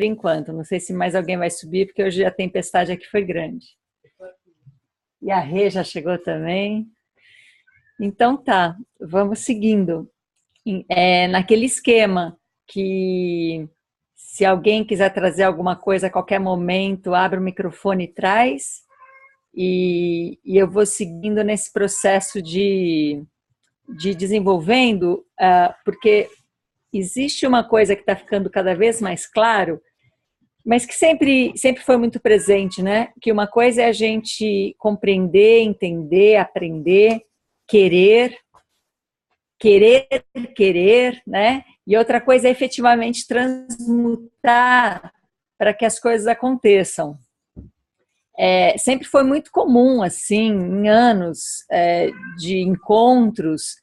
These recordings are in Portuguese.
enquanto. Não sei se mais alguém vai subir, porque hoje a tempestade aqui foi grande. E a Rê já chegou também. Então tá, vamos seguindo. Naquele esquema que se alguém quiser trazer alguma coisa a qualquer momento, abre o microfone e traz. E eu vou seguindo nesse processo de desenvolvendo, porque existe uma coisa que está ficando cada vez mais claro, mas que sempre foi muito presente, né? Que uma coisa é a gente compreender, entender, aprender, querer, né? E outra coisa é efetivamente transmutar para que as coisas aconteçam. Sempre foi muito comum, assim, em anos de encontros,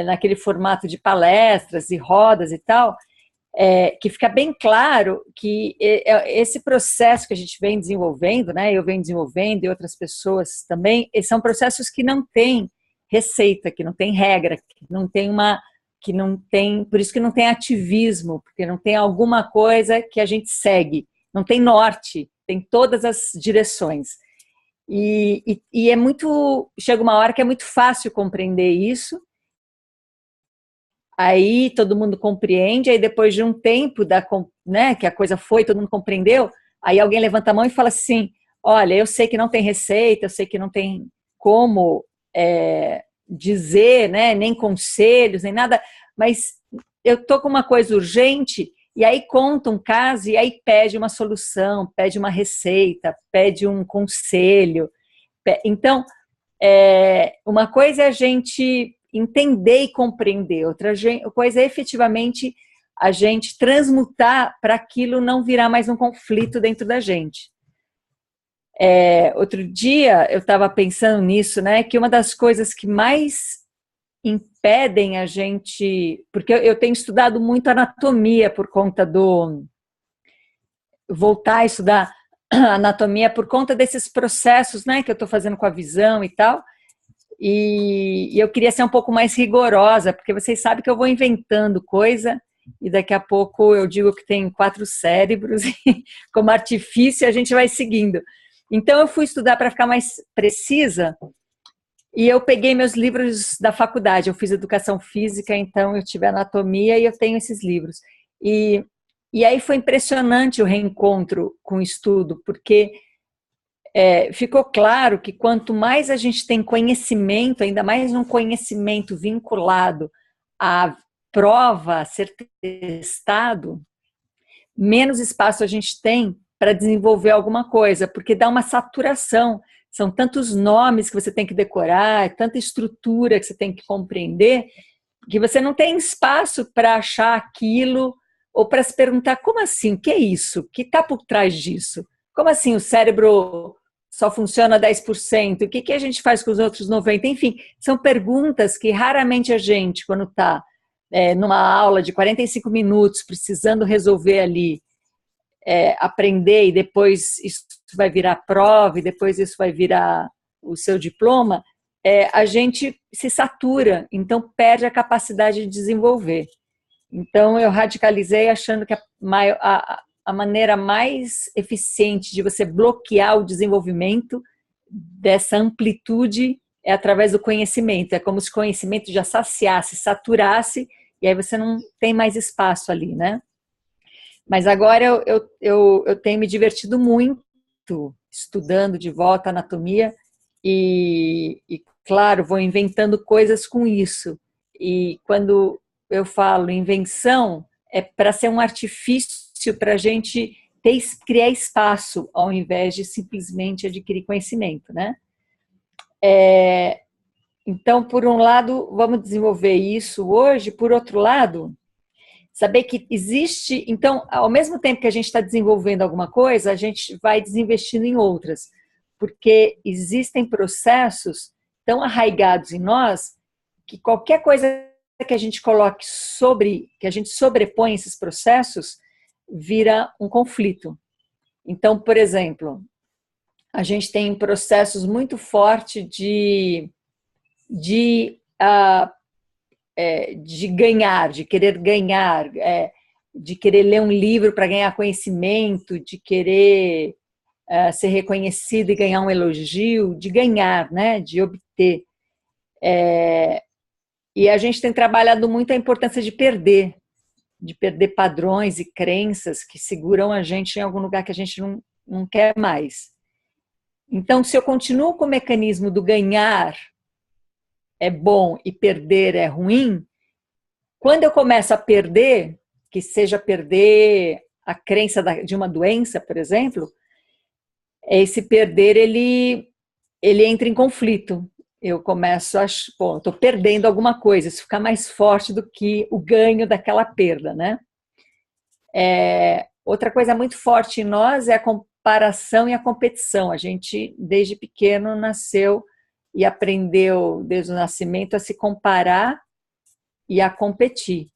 naquele formato de palestras e rodas e tal, que fica bem claro que esse processo que a gente vem desenvolvendo, né, eu venho desenvolvendo e outras pessoas também, são processos que não têm receita, que não tem regra, por isso que não tem ativismo, porque não tem alguma coisa que a gente segue, não tem norte, tem todas as direções. E chega uma hora que é muito fácil compreender isso, aí todo mundo compreende, aí depois de um tempo né, que a coisa foi, todo mundo compreendeu, aí alguém levanta a mão e fala assim, olha, eu sei que não tem receita, eu sei que não tem como dizer, né, nem conselhos, nem nada, mas eu estou com uma coisa urgente, e aí conta um caso, e aí pede uma solução, pede uma receita, pede um conselho. Então, uma coisa é a gente entender e compreender, outra coisa é efetivamente a gente transmutar para aquilo não virar mais um conflito dentro da gente. Outro dia eu estava pensando nisso, né, que uma das coisas que mais impedem a gente, porque eu tenho estudado muito anatomia por conta voltar a estudar anatomia por conta desses processos, né, que eu estou fazendo com a visão e tal, e eu queria ser um pouco mais rigorosa, porque vocês sabem que eu vou inventando coisa, e daqui a pouco eu digo que tem 4 cérebros, e como artifício a gente vai seguindo. Então eu fui estudar para ficar mais precisa, e eu peguei meus livros da faculdade, eu fiz educação física, então eu tive anatomia e eu tenho esses livros. E aí foi impressionante o reencontro com o estudo, porque ficou claro que quanto mais a gente tem conhecimento, ainda mais um conhecimento vinculado à prova, a ser testado, menos espaço a gente tem para desenvolver alguma coisa, porque dá uma saturação. São tantos nomes que você tem que decorar, tanta estrutura que você tem que compreender, que você não tem espaço para achar aquilo ou para se perguntar, como assim? O que é isso? O que está por trás disso? Como assim o cérebro só funciona 10%? O que a gente faz com os outros 90%? Enfim, são perguntas que raramente a gente, quando está numa aula de 45 minutos, precisando resolver ali, aprender, e depois isso vai virar prova, e depois isso vai virar o seu diploma, a gente se satura, então perde a capacidade de desenvolver. Então eu radicalizei achando que a maneira mais eficiente de você bloquear o desenvolvimento dessa amplitude é através do conhecimento. É como se o conhecimento já saciasse, saturasse, e aí você não tem mais espaço ali, né? Mas agora eu tenho me divertido muito estudando de volta anatomia e, claro, vou inventando coisas com isso. E quando eu falo invenção, é para ser um artifício para a gente criar espaço, ao invés de simplesmente adquirir conhecimento, né? Então, por um lado, vamos desenvolver isso hoje, por outro lado, saber que existe, então, ao mesmo tempo que a gente está desenvolvendo alguma coisa, a gente vai desinvestindo em outras, porque existem processos tão arraigados em nós que qualquer coisa que a gente coloque que a gente sobrepõe esses processos, vira um conflito. Então, por exemplo, a gente tem processos muito fortes de ganhar, de querer ganhar. de querer ler um livro para ganhar conhecimento, de querer ser reconhecido e ganhar um elogio, de ganhar, né? De obter. E a gente tem trabalhado muito a importância de perder padrões e crenças que seguram a gente em algum lugar que a gente não quer mais. Então, se eu continuo com o mecanismo do ganhar é bom e perder é ruim, quando eu começo a perder, que seja perder a crença de uma doença, por exemplo, esse perder, ele entra em conflito. Eu começo a... Pô, estou perdendo alguma coisa, isso fica mais forte do que o ganho daquela perda, né? Outra coisa muito forte em nós é a comparação e a competição. A gente, desde pequeno, nasceu e aprendeu, desde o nascimento, a se comparar e a competir.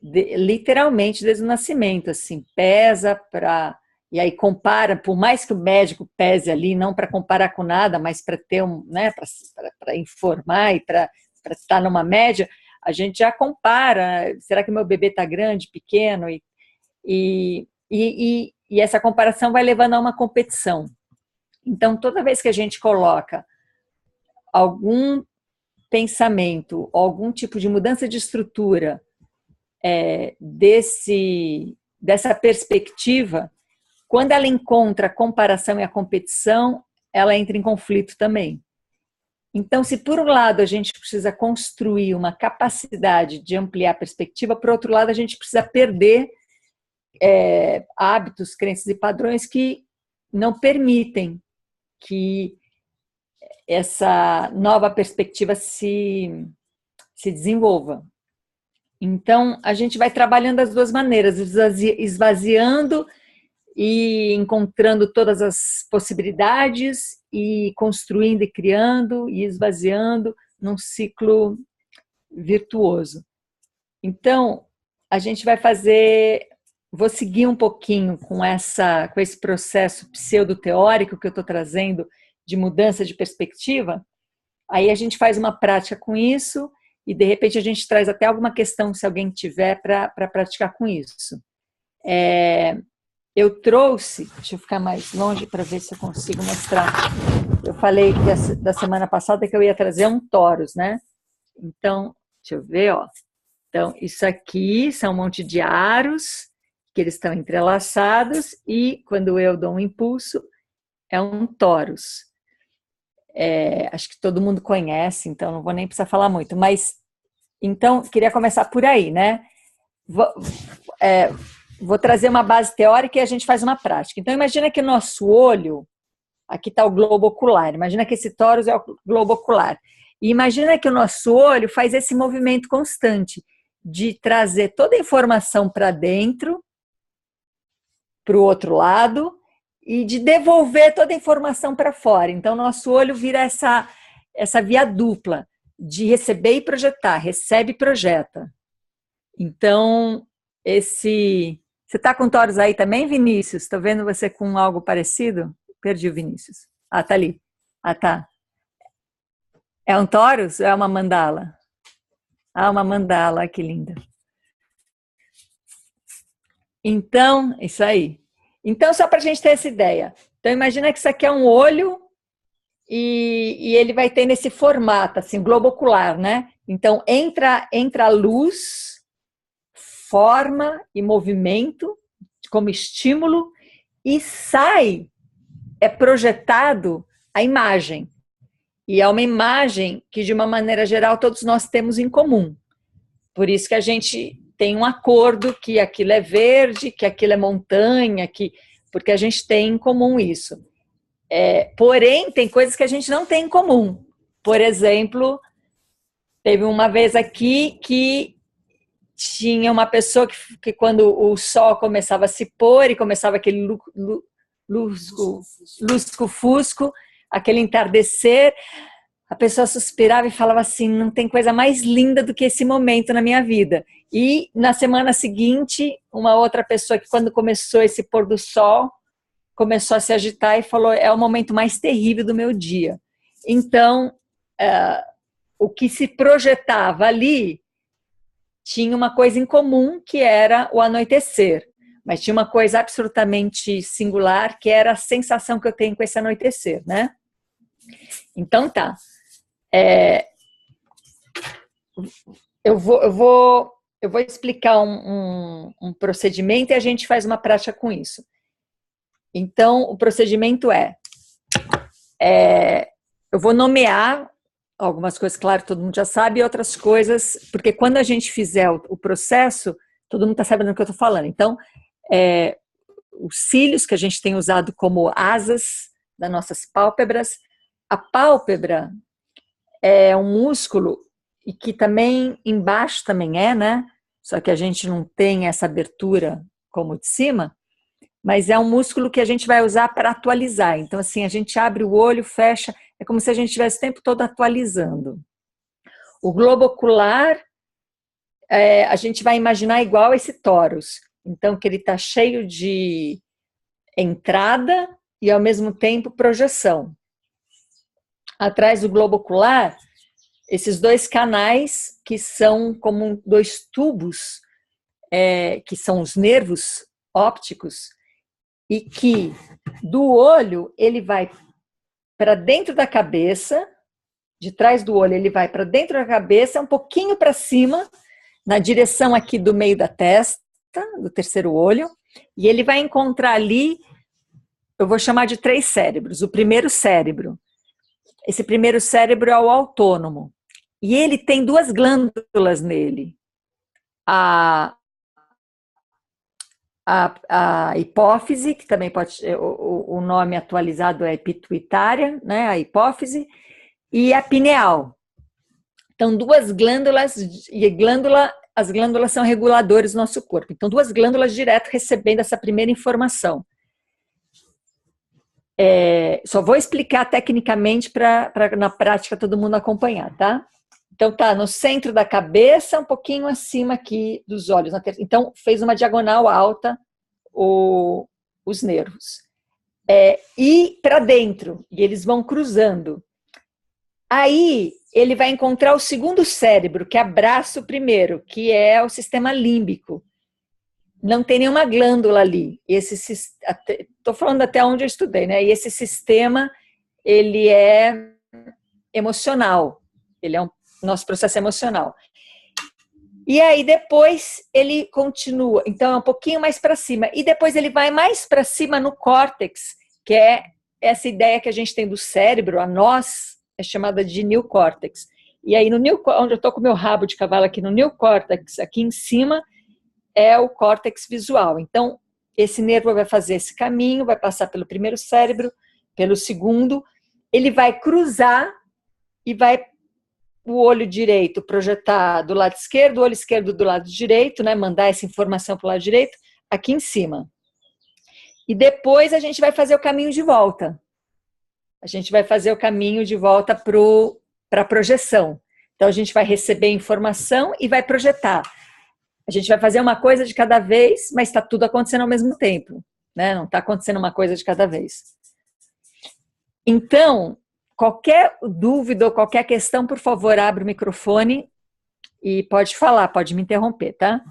Literalmente, desde o nascimento, assim, pesa para... E aí compara, por mais que o médico pese ali, não para comparar com nada, mas para ter né, para informar e para estar numa média, a gente já compara. Será que meu bebê está grande, pequeno? E essa comparação vai levando a uma competição. Então, toda vez que a gente coloca algum pensamento, algum tipo de mudança de estrutura dessa perspectiva, quando ela encontra a comparação e a competição, ela entra em conflito também. Então, se por um lado a gente precisa construir uma capacidade de ampliar a perspectiva, por outro lado a gente precisa perder hábitos, crenças e padrões que não permitem que essa nova perspectiva se desenvolva. Então, a gente vai trabalhando das duas maneiras, esvaziando e encontrando todas as possibilidades e construindo e criando e esvaziando num ciclo virtuoso. Então, a gente vai fazer... Vou seguir um pouquinho com esse processo pseudo-teórico que eu estou trazendo de mudança de perspectiva. Aí a gente faz uma prática com isso e, de repente, a gente traz até alguma questão, se alguém tiver, para praticar com isso. Eu trouxe... Deixa eu ficar mais longe para ver se eu consigo mostrar. Eu falei da semana passada que eu ia trazer um Taurus, né? Então, deixa eu ver, ó. Então, isso aqui são um monte de aros que eles estão entrelaçados e quando eu dou um impulso é um Taurus. Acho que todo mundo conhece, então não vou nem precisar falar muito, mas então queria começar por aí, né? Vou trazer uma base teórica e a gente faz uma prática. Então imagina que o nosso olho, aqui está o globo ocular, imagina que esse Taurus é o globo ocular, e imagina que o nosso olho faz esse movimento constante de trazer toda a informação para dentro, para o outro lado, e de devolver toda a informação para fora. Então, nosso olho vira essa via dupla de receber e projetar, recebe e projeta. Então, Você está com Taurus aí também, Vinícius? Estou vendo você com algo parecido? Perdi o Vinícius. Ah, tá ali. Ah, tá. É um Taurus ou é uma mandala? Ah, uma mandala, que linda. Então, isso aí. Então, só para a gente ter essa ideia. Então, imagina que isso aqui é um olho e ele vai ter nesse formato, assim, globo ocular, né? Então, entra a luz, forma e movimento como estímulo e sai, é projetado a imagem. E é uma imagem que, de uma maneira geral, todos nós temos em comum. Por isso que a gente tem um acordo que aquilo é verde, que aquilo é montanha, porque a gente tem em comum isso. Porém, tem coisas que a gente não tem em comum. Por exemplo, teve uma vez aqui que tinha uma pessoa que quando o sol começava a se pôr e começava aquele lusco-fusco, aquele entardecer, a pessoa suspirava e falava assim, não tem coisa mais linda do que esse momento na minha vida. E na semana seguinte, uma outra pessoa que quando começou esse pôr do sol, começou a se agitar e falou, é o momento mais terrível do meu dia. Então, o que se projetava ali tinha uma coisa em comum, que era o anoitecer. Mas tinha uma coisa absolutamente singular, que era a sensação que eu tenho com esse anoitecer, né? Então tá. Eu vou explicar um procedimento e a gente faz uma prática com isso. Então, o procedimento eu vou nomear algumas coisas, claro, todo mundo já sabe, e outras coisas, porque quando a gente fizer o processo, todo mundo está sabendo do que eu estou falando. Então, os cílios que a gente tem usado como asas das nossas pálpebras, a pálpebra é um músculo e que também embaixo também né? Só que a gente não tem essa abertura como de cima, mas é um músculo que a gente vai usar para atualizar. Então, assim, a gente abre o olho, fecha, é como se a gente estivesse o tempo todo atualizando. O globo ocular, a gente vai imaginar igual esse tórax. Então, que ele está cheio de entrada e, ao mesmo tempo, projeção. Atrás do globo ocular, esses dois canais, que são como dois tubos, que são os nervos ópticos, e que do olho ele vai para dentro da cabeça, de trás do olho ele vai para dentro da cabeça, um pouquinho para cima, na direção aqui do meio da testa, do terceiro olho, e ele vai encontrar ali, eu vou chamar de 3 cérebros. O primeiro cérebro, esse primeiro cérebro é o autônomo, e ele tem 2 glândulas nele. A hipófise, que também pode, o nome atualizado é pituitária, né, a hipófise, e a pineal. Então, 2 glândulas, e as glândulas são reguladores do nosso corpo. Então, 2 glândulas direto recebendo essa primeira informação. Só vou explicar tecnicamente para na prática todo mundo acompanhar, tá? Então, tá no centro da cabeça, um pouquinho acima aqui dos olhos. Então, fez uma diagonal alta os nervos. E para dentro, e eles vão cruzando. Aí, ele vai encontrar o segundo cérebro, que abraça o primeiro, que é o sistema límbico. Não tem nenhuma glândula ali. Estou falando até onde eu estudei, né? E esse sistema, ele é emocional. Ele é nosso processo emocional. E aí depois ele continua, então é um pouquinho mais para cima, e depois ele vai mais para cima no córtex, que é essa ideia que a gente tem do cérebro, a nós, é chamada de neocórtex. E aí onde eu estou com o meu rabo de cavalo aqui no neocórtex, aqui em cima, é o córtex visual. Então, esse nervo vai fazer esse caminho, vai passar pelo primeiro cérebro, pelo segundo, ele vai cruzar e vai o olho direito projetar do lado esquerdo, o olho esquerdo do lado direito, né? Mandar essa informação para o lado direito, aqui em cima. E depois a gente vai fazer o caminho de volta. A gente vai fazer o caminho de volta para a projeção. Então a gente vai receber informação e vai projetar. A gente vai fazer uma coisa de cada vez, mas está tudo acontecendo ao mesmo tempo, né? Não está acontecendo uma coisa de cada vez. Então, qualquer dúvida ou qualquer questão, por favor, abre o microfone e pode falar, pode me interromper, tá?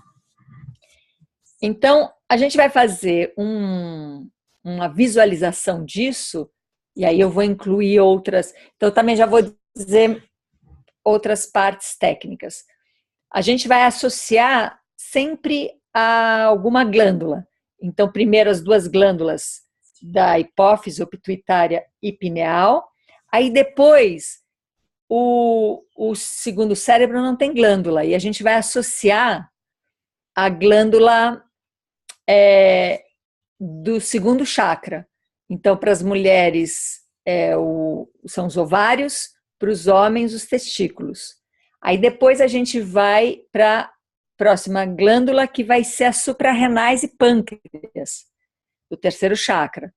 Então, a gente vai fazer uma visualização disso, e aí eu vou incluir outras. Então, eu também já vou dizer outras partes técnicas. A gente vai associar sempre a alguma glândula. Então, primeiro as 2 glândulas da hipófise ou pituitária e pineal. Aí depois, o segundo cérebro não tem glândula, e a gente vai associar a glândula do segundo chakra. Então, para as mulheres, são os ovários, para os homens, os testículos. Aí depois a gente vai para a próxima glândula, que vai ser as suprarrenais e pâncreas, do terceiro chakra.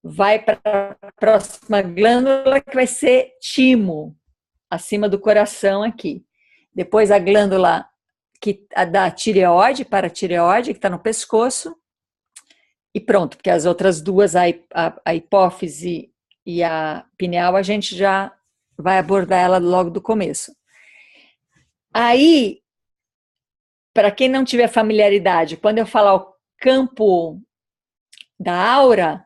Vai para a próxima glândula, que vai ser timo, acima do coração aqui. Depois a glândula da tireoide, paratireoide, que está no pescoço. E pronto, porque as outras duas, a hipófise e a pineal, a gente já vai abordar ela logo do começo. Aí, para quem não tiver familiaridade, quando eu falar o campo da aura,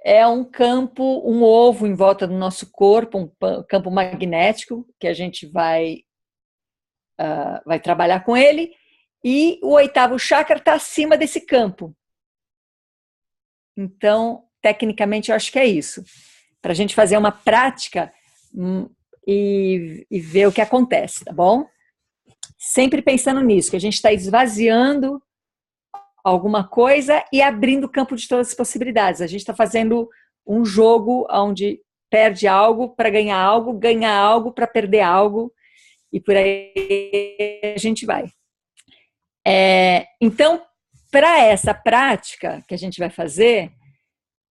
é um campo, um ovo em volta do nosso corpo, um campo magnético, que a gente vai trabalhar com ele, e o 8º chakra está acima desse campo. Então, tecnicamente, eu acho que é isso. Para a gente fazer uma prática e ver o que acontece, tá bom? Sempre pensando nisso, que a gente está esvaziando alguma coisa e abrindo o campo de todas as possibilidades. A gente está fazendo um jogo onde perde algo para ganhar algo para perder algo, e por aí a gente vai. Então, para essa prática que a gente vai fazer,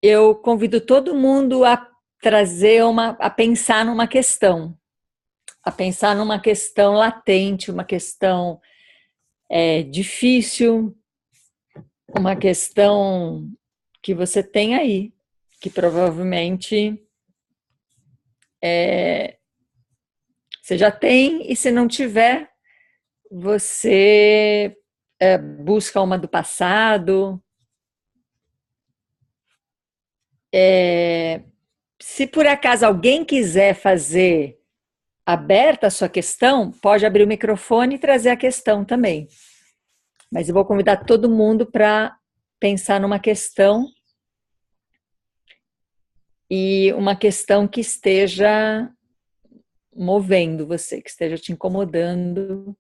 eu convido todo mundo a trazer a pensar numa questão. A pensar numa questão latente, uma questão difícil, uma questão que você tem aí, que provavelmente você já tem, e se não tiver, você busca uma do passado. Se por acaso alguém quiser fazer aberta a sua questão, pode abrir o microfone e trazer a questão também. Mas eu vou convidar todo mundo para pensar numa questão, e uma questão que esteja movendo você, que esteja te incomodando,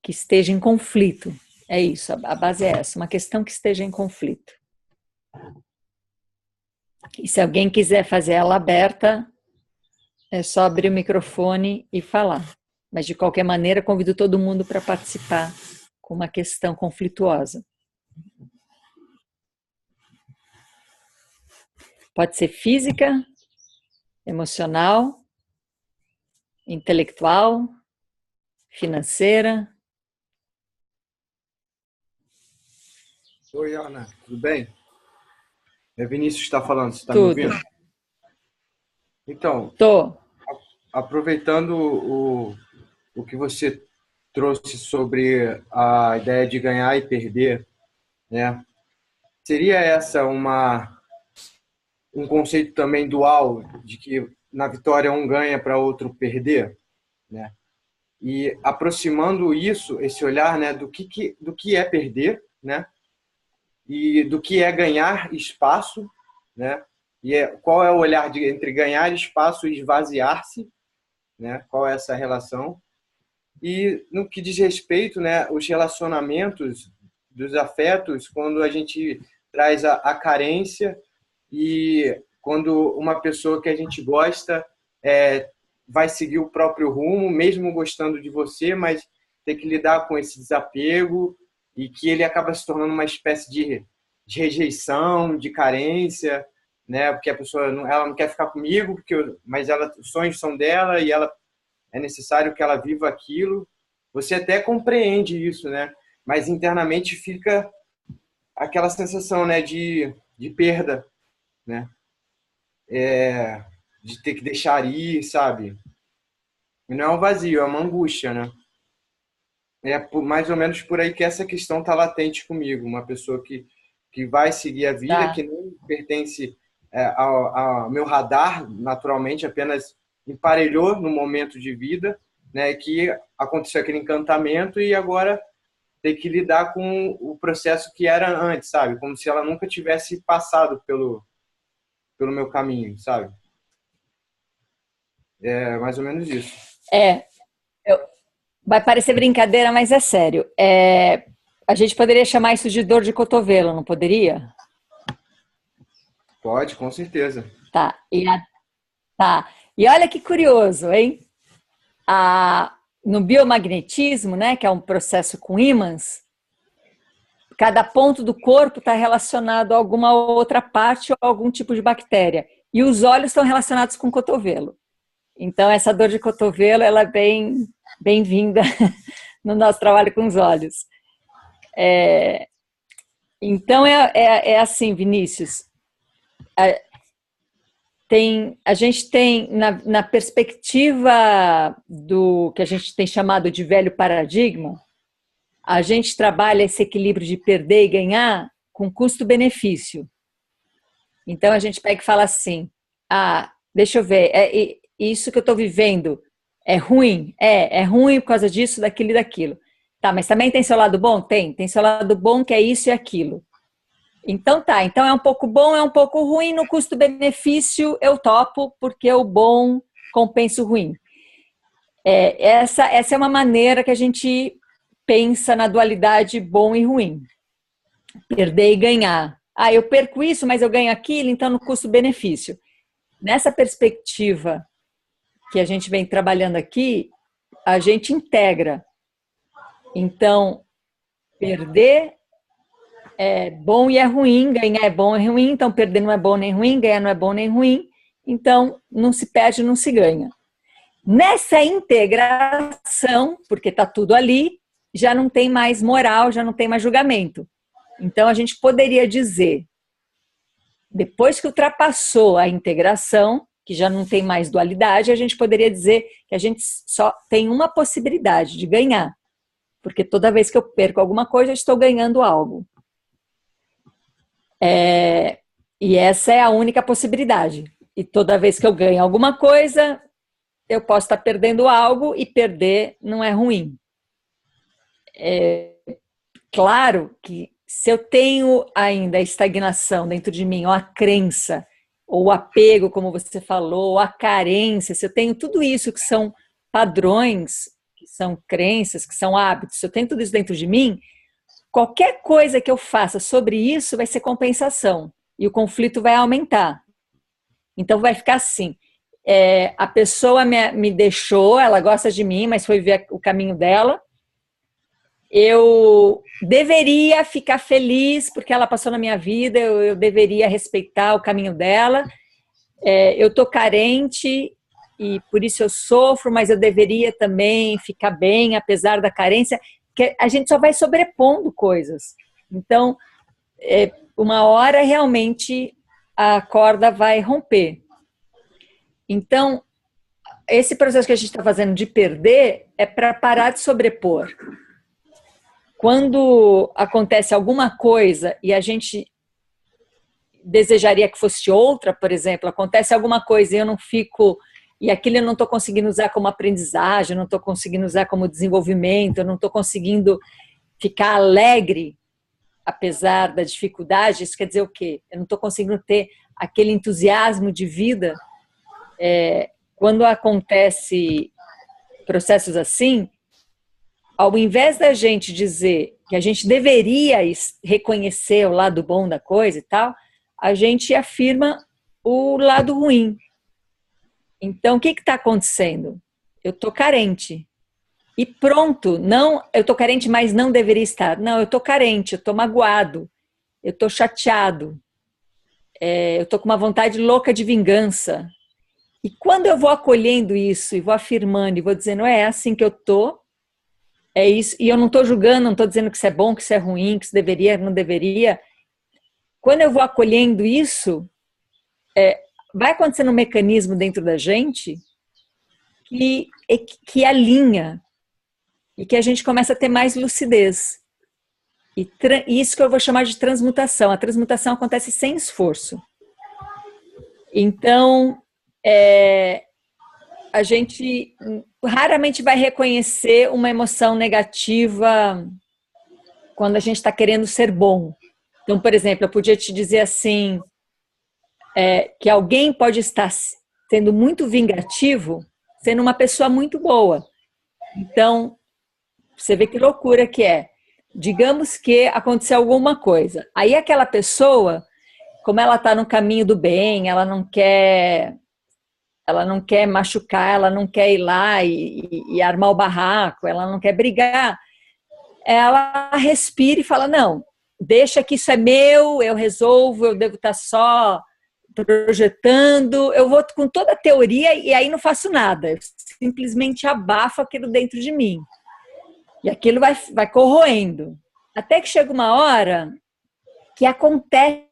que esteja em conflito. É isso, a base é essa, uma questão que esteja em conflito. E se alguém quiser fazer ela aberta, é só abrir o microfone e falar. Mas, de qualquer maneira, convido todo mundo para participar com uma questão conflituosa. Pode ser física, emocional, intelectual, financeira. Oi, Ana, tudo bem? É Vinícius que está falando, você está me Tudo. ouvindo? Então, Tô. aproveitando o que você trouxe sobre a ideia de ganhar e perder, né? Seria essa um conceito também dual, de que na vitória um ganha para outro perder, né? E aproximando isso, esse olhar, né, do que é perder, né? E do que é ganhar espaço, né? Qual é o olhar entre ganhar espaço e esvaziar-se, né? Qual é essa relação? E no que diz respeito, né, os relacionamentos dos afetos, quando a gente traz a carência, e quando uma pessoa que a gente gosta vai seguir o próprio rumo, mesmo gostando de você, mas ter que lidar com esse desapego, e que ele acaba se tornando uma espécie de rejeição, de carência, né? Porque a pessoa ela não quer ficar comigo, mas os sonhos são dela, e ela é necessário que ela viva aquilo. Você até compreende isso, né? Mas internamente fica aquela sensação, né, de perda, né? De ter que deixar ir, sabe? E não é um vazio, é uma angústia, né? Mais ou menos por aí que essa questão está latente comigo. Uma pessoa que vai seguir a vida, Tá. que não pertence ao meu radar, naturalmente, apenas emparelhou no momento de vida, né? Que aconteceu aquele encantamento, e agora tem que lidar com o processo que era antes, sabe? Como se ela nunca tivesse passado pelo meu caminho, sabe? É mais ou menos isso. Vai parecer brincadeira, mas é sério. A gente poderia chamar isso de dor de cotovelo, não poderia? Pode, com certeza. Tá. Tá. E olha que curioso, hein? No biomagnetismo, né, que é um processo com ímãs, cada ponto do corpo está relacionado a alguma outra parte ou algum tipo de bactéria. E os olhos estão relacionados com o cotovelo. Então, essa dor de cotovelo, ela é bem-vinda no nosso trabalho com os olhos. Então, é assim, Vinícius. A gente tem, na perspectiva do que a gente tem chamado de velho paradigma, A gente trabalha esse equilíbrio de perder e ganhar com custo-benefício. Então, a gente pega e fala assim, deixa eu ver, isso que eu estou vivendo é ruim? É ruim por causa disso, daquilo e daquilo. Tá, mas também tem seu lado bom? Tem seu lado bom que é isso e aquilo. Então tá, então é um pouco bom, é um pouco ruim, no custo-benefício eu topo, porque o bom compensa o ruim. Essa é uma maneira que a gente pensa na dualidade bom e ruim. Perder e ganhar. Eu perco isso, mas eu ganho aquilo, então no custo-benefício. Nessa perspectiva que a gente vem trabalhando aqui, a gente integra. Então, perder é bom e é ruim, ganhar é bom e é ruim, então perder não é bom nem ruim, ganhar não é bom nem ruim, então não se perde, não se ganha. Nessa integração, porque está tudo ali, já não tem mais moral, já não tem mais julgamento. Então a gente poderia dizer, depois que ultrapassou a integração, que já não tem mais dualidade, a gente poderia dizer que a gente só tem uma possibilidade de ganhar. Porque toda vez que eu perco alguma coisa, eu estou ganhando algo. E essa é a única possibilidade. E toda vez que eu ganho alguma coisa, eu posso estar perdendo algo, e perder não é ruim. Claro que se eu tenho ainda a estagnação dentro de mim, ou a crença, ou o apego, como você falou, ou a carência, se eu tenho tudo isso que são padrões, que são crenças, que são hábitos, se eu tenho tudo isso dentro de mim, qualquer coisa que eu faça sobre isso vai ser compensação, e o conflito vai aumentar. Então vai ficar assim, a pessoa me deixou, ela gosta de mim, mas foi ver o caminho dela, eu deveria ficar feliz porque ela passou na minha vida, eu deveria respeitar o caminho dela, eu estou carente e por isso eu sofro, mas eu deveria também ficar bem, apesar da carência, que a gente só vai sobrepondo coisas. Então, uma hora realmente a corda vai romper. Então, esse processo que a gente está fazendo de perder é para parar de sobrepor. Quando acontece alguma coisa e a gente desejaria que fosse outra, por exemplo, acontece alguma coisa e eu não fico, e aquilo eu não estou conseguindo usar como aprendizagem, eu não estou conseguindo usar como desenvolvimento, eu não estou conseguindo ficar alegre, apesar da dificuldade, isso quer dizer o quê? Eu não estou conseguindo ter aquele entusiasmo de vida. Quando acontece processos assim, ao invés da gente dizer que a gente deveria reconhecer o lado bom da coisa e tal, a gente afirma o lado ruim. Então, o que está acontecendo? Eu estou carente. E pronto, não, eu estou carente, mas não deveria estar. Não, eu estou carente, eu estou magoado, eu estou chateado, eu estou com uma vontade louca de vingança. E quando eu vou acolhendo isso e vou afirmando e vou dizendo, é assim que eu estou, é isso, e eu não estou julgando, não estou dizendo que isso é bom, que isso é ruim, que isso deveria, não deveria. Quando eu vou acolhendo isso, vai acontecendo um mecanismo dentro da gente que alinha e que a gente começa a ter mais lucidez. E isso que eu vou chamar de transmutação. A transmutação acontece sem esforço. Então, a gente raramente vai reconhecer uma emoção negativa quando a gente está querendo ser bom. Então, por exemplo, eu podia te dizer assim, que alguém pode estar sendo muito vingativo, sendo uma pessoa muito boa. Então, você vê que loucura que é. Digamos que aconteceu alguma coisa. Aí aquela pessoa, como ela está no caminho do bem, ela não quer machucar, ela não quer ir lá e armar o barraco, ela não quer brigar, ela respira e fala, não, deixa que isso é meu, eu resolvo, eu devo estar só projetando, eu vou com toda a teoria e aí não faço nada, eu simplesmente abafo aquilo dentro de mim. E aquilo vai corroendo. Até que chega uma hora que acontece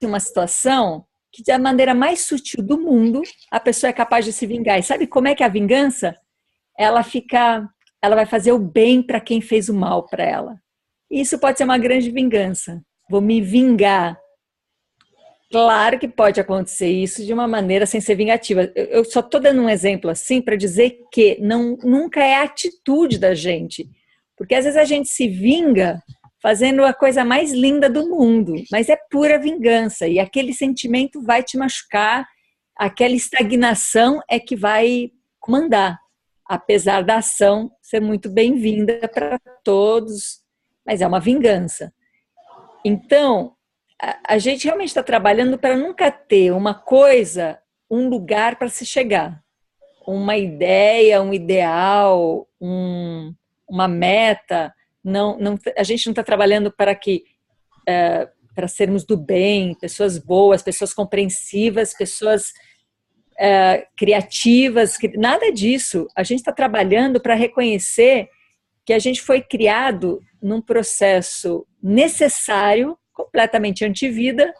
uma situação que, da maneira mais sutil do mundo, a pessoa é capaz de se vingar. E sabe como é que é a vingança? Ela fica ela vai fazer o bem para quem fez o mal para ela. Isso pode ser uma grande vingança. Vou me vingar. Claro que pode acontecer isso de uma maneira sem ser vingativa. Eu só estou dando um exemplo assim para dizer que nunca é a atitude da gente. Porque às vezes a gente se vinga fazendo a coisa mais linda do mundo, mas é pura vingança. E aquele sentimento vai te machucar, aquela estagnação é que vai comandar. Apesar da ação ser muito bem-vinda para todos, mas é uma vingança. Então, a gente realmente está trabalhando para nunca ter uma coisa, um lugar para se chegar. Uma ideia, um ideal, uma meta. A gente não está trabalhando para para sermos do bem, pessoas boas, pessoas compreensivas, pessoas criativas, nada disso. A gente está trabalhando para reconhecer que a gente foi criado num processo necessário, completamente antivida,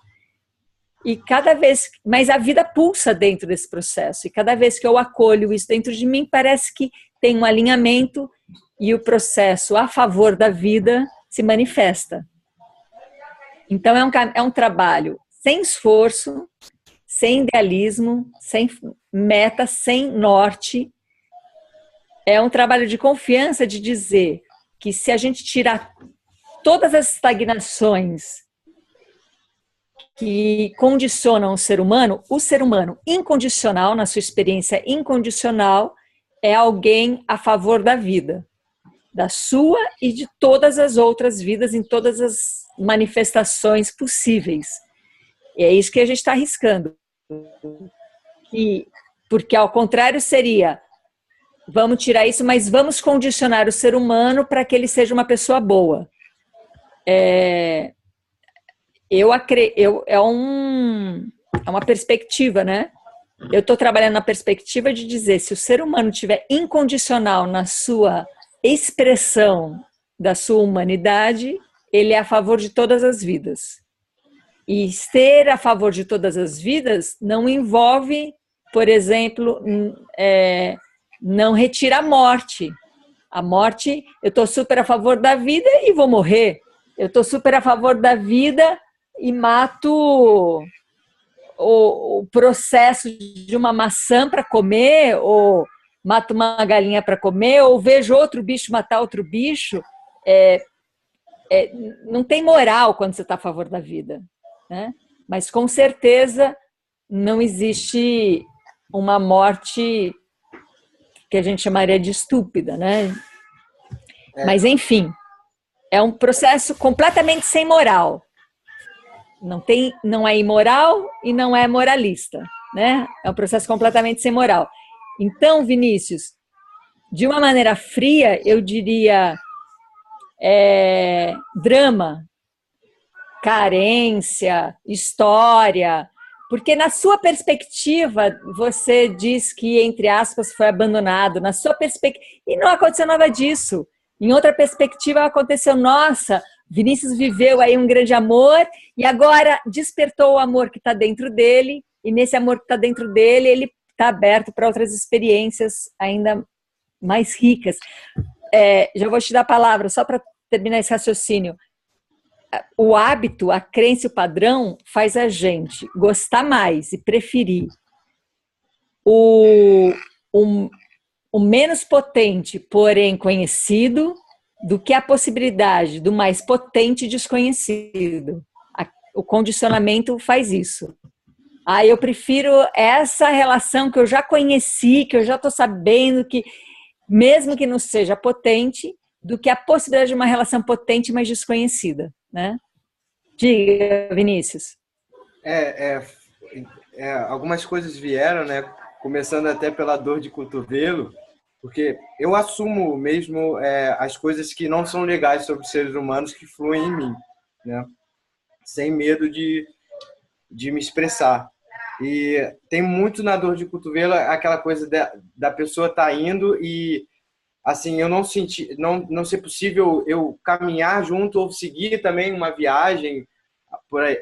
e cada vez, mas a vida pulsa dentro desse processo, e cada vez que eu acolho isso dentro de mim, parece que tem um alinhamento e o processo a favor da vida se manifesta. Então é um trabalho sem esforço, sem idealismo, sem meta, sem norte. É um trabalho de confiança, de dizer que se a gente tirar todas as estagnações que condicionam o ser humano incondicional, na sua experiência incondicional, é alguém a favor da vida, da sua e de todas as outras vidas, em todas as manifestações possíveis. E é isso que a gente está arriscando. Porque, ao contrário, seria: vamos tirar isso, mas vamos condicionar o ser humano para que ele seja uma pessoa boa. É uma perspectiva, né? Eu estou trabalhando na perspectiva de dizer, se o ser humano estiver incondicional na sua expressão da sua humanidade, ele é a favor de todas as vidas. E ser a favor de todas as vidas não envolve, por exemplo, não retira a morte. A morte, eu estou super a favor da vida e vou morrer. Eu estou super a favor da vida e mato o processo de uma maçã para comer, ou mato uma galinha para comer, ou vejo outro bicho matar outro bicho. Não tem moral quando você está a favor da vida, né? Mas com certeza não existe uma morte que a gente chamaria de estúpida, né? Mas enfim, é um processo completamente sem moral. Não é imoral e não é moralista, né? É um processo completamente sem moral. Então, Vinícius, de uma maneira fria, eu diria drama, carência, história, porque na sua perspectiva, você diz que, entre aspas, foi abandonado, na sua perspectiva, e não aconteceu nada disso. Em outra perspectiva, aconteceu: nossa, Vinícius viveu aí um grande amor e agora despertou o amor que está dentro dele, e nesse amor que está dentro dele, ele está aberto para outras experiências ainda mais ricas. Já vou te dar a palavra, só para terminar esse raciocínio. O hábito, a crença e o padrão faz a gente gostar mais e preferir o menos potente, porém conhecido, do que a possibilidade do mais potente desconhecido. O condicionamento faz isso. Eu prefiro essa relação que eu já conheci, que eu já estou sabendo que, mesmo que não seja potente, do que a possibilidade de uma relação potente, mas desconhecida, né? Diga, Vinícius. Algumas coisas vieram, né? Começando até pela dor de cotovelo, porque eu assumo mesmo as coisas que não são legais sobre os seres humanos que fluem em mim, né? Sem medo de me expressar. E tem muito na dor de cotovelo aquela coisa da pessoa estar indo e, assim, eu não senti, não ser possível eu caminhar junto ou seguir também uma viagem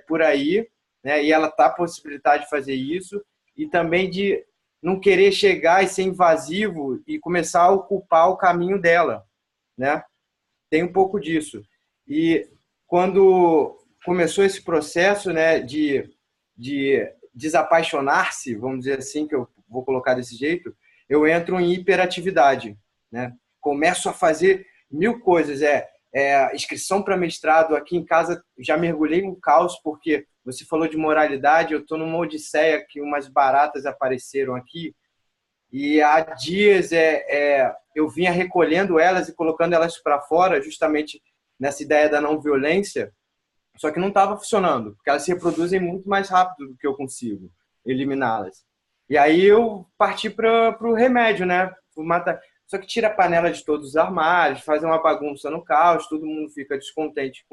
por aí, né? E ela tá a possibilidade de fazer isso, e também de não querer chegar e ser invasivo e começar a ocupar o caminho dela, né? Tem um pouco disso. E quando começou esse processo, né, de desapaixonar-se, vamos dizer assim, que eu vou colocar desse jeito, eu entro em hiperatividade, né? Começo a fazer mil coisas, inscrição para mestrado aqui em casa, já mergulhei no caos, porque você falou de moralidade, eu estou numa odisseia que umas baratas apareceram aqui, e há dias eu vinha recolhendo elas e colocando elas para fora, justamente nessa ideia da não violência, só que não estava funcionando, porque elas se reproduzem muito mais rápido do que eu consigo eliminá-las. E aí eu parti para o remédio, né? Matar. Só que tira a panela de todos os armários, faz uma bagunça no caos, todo mundo fica descontente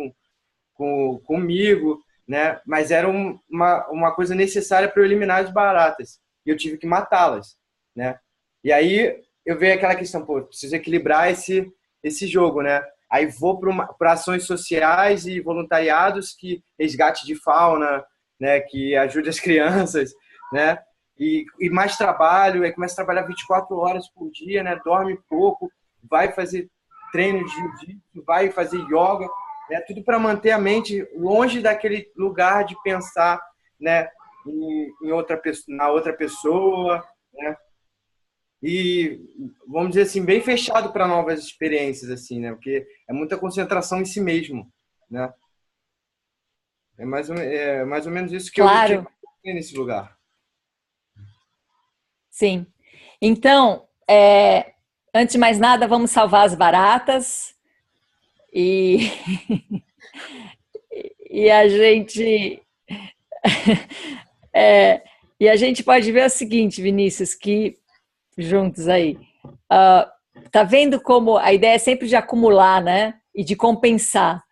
comigo, né? Mas era uma coisa necessária para eu eliminar as baratas. E eu tive que matá-las, né? E aí eu vejo aquela questão, pô, preciso equilibrar esse jogo, né? Aí vou para ações sociais e voluntariados que resgate de fauna, né? Que ajude as crianças, né? E mais trabalho, aí começa a trabalhar 24 horas por dia, né? Dorme pouco, vai fazer treino de jiu-jitsu, vai fazer yoga, né? Tudo para manter a mente longe daquele lugar de pensar, né? Na outra pessoa, né? E vamos dizer assim, bem fechado para novas experiências, assim, né? Porque é muita concentração em si mesmo, né? É mais ou menos isso que Claro. eu nesse lugar. Sim. Então, antes de mais nada, vamos salvar as baratas e, e a gente e a gente pode ver o seguinte, Vinícius, que juntos aí, tá vendo como a ideia é sempre de acumular, né? E de compensar.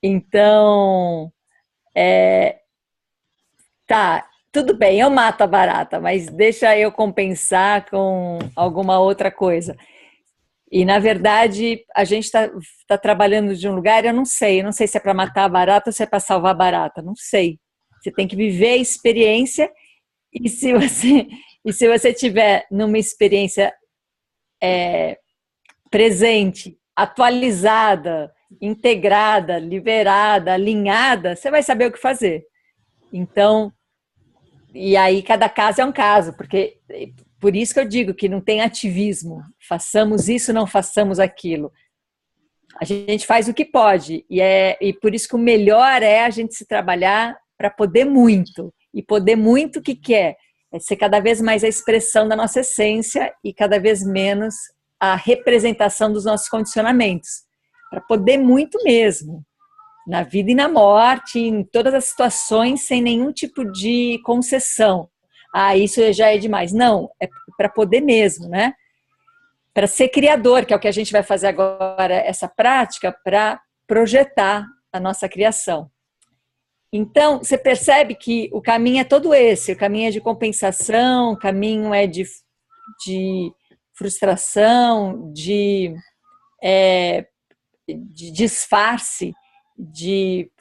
Então, tá, tudo bem, eu mato a barata, mas deixa eu compensar com alguma outra coisa. E, na verdade, a gente tá trabalhando de um lugar, eu não sei se é para matar a barata ou se é para salvar a barata, não sei. Você tem que viver a experiência e se você tiver numa experiência presente, atualizada, integrada, liberada, alinhada, você vai saber o que fazer. Então, e aí cada caso é um caso, porque por isso que eu digo que não tem ativismo. Façamos isso, não façamos aquilo. A gente faz o que pode. E por isso que o melhor é a gente se trabalhar para poder muito. E poder muito o que quer? É ser cada vez mais a expressão da nossa essência e cada vez menos a representação dos nossos condicionamentos. Para poder muito mesmo. Na vida e na morte, em todas as situações, sem nenhum tipo de concessão. Ah, isso já é demais. Não, é para poder mesmo, né? Para ser criador, que é o que a gente vai fazer agora, essa prática, para projetar a nossa criação. Então, você percebe que o caminho é todo esse, o caminho é de compensação, o caminho é de frustração, de disfarce, de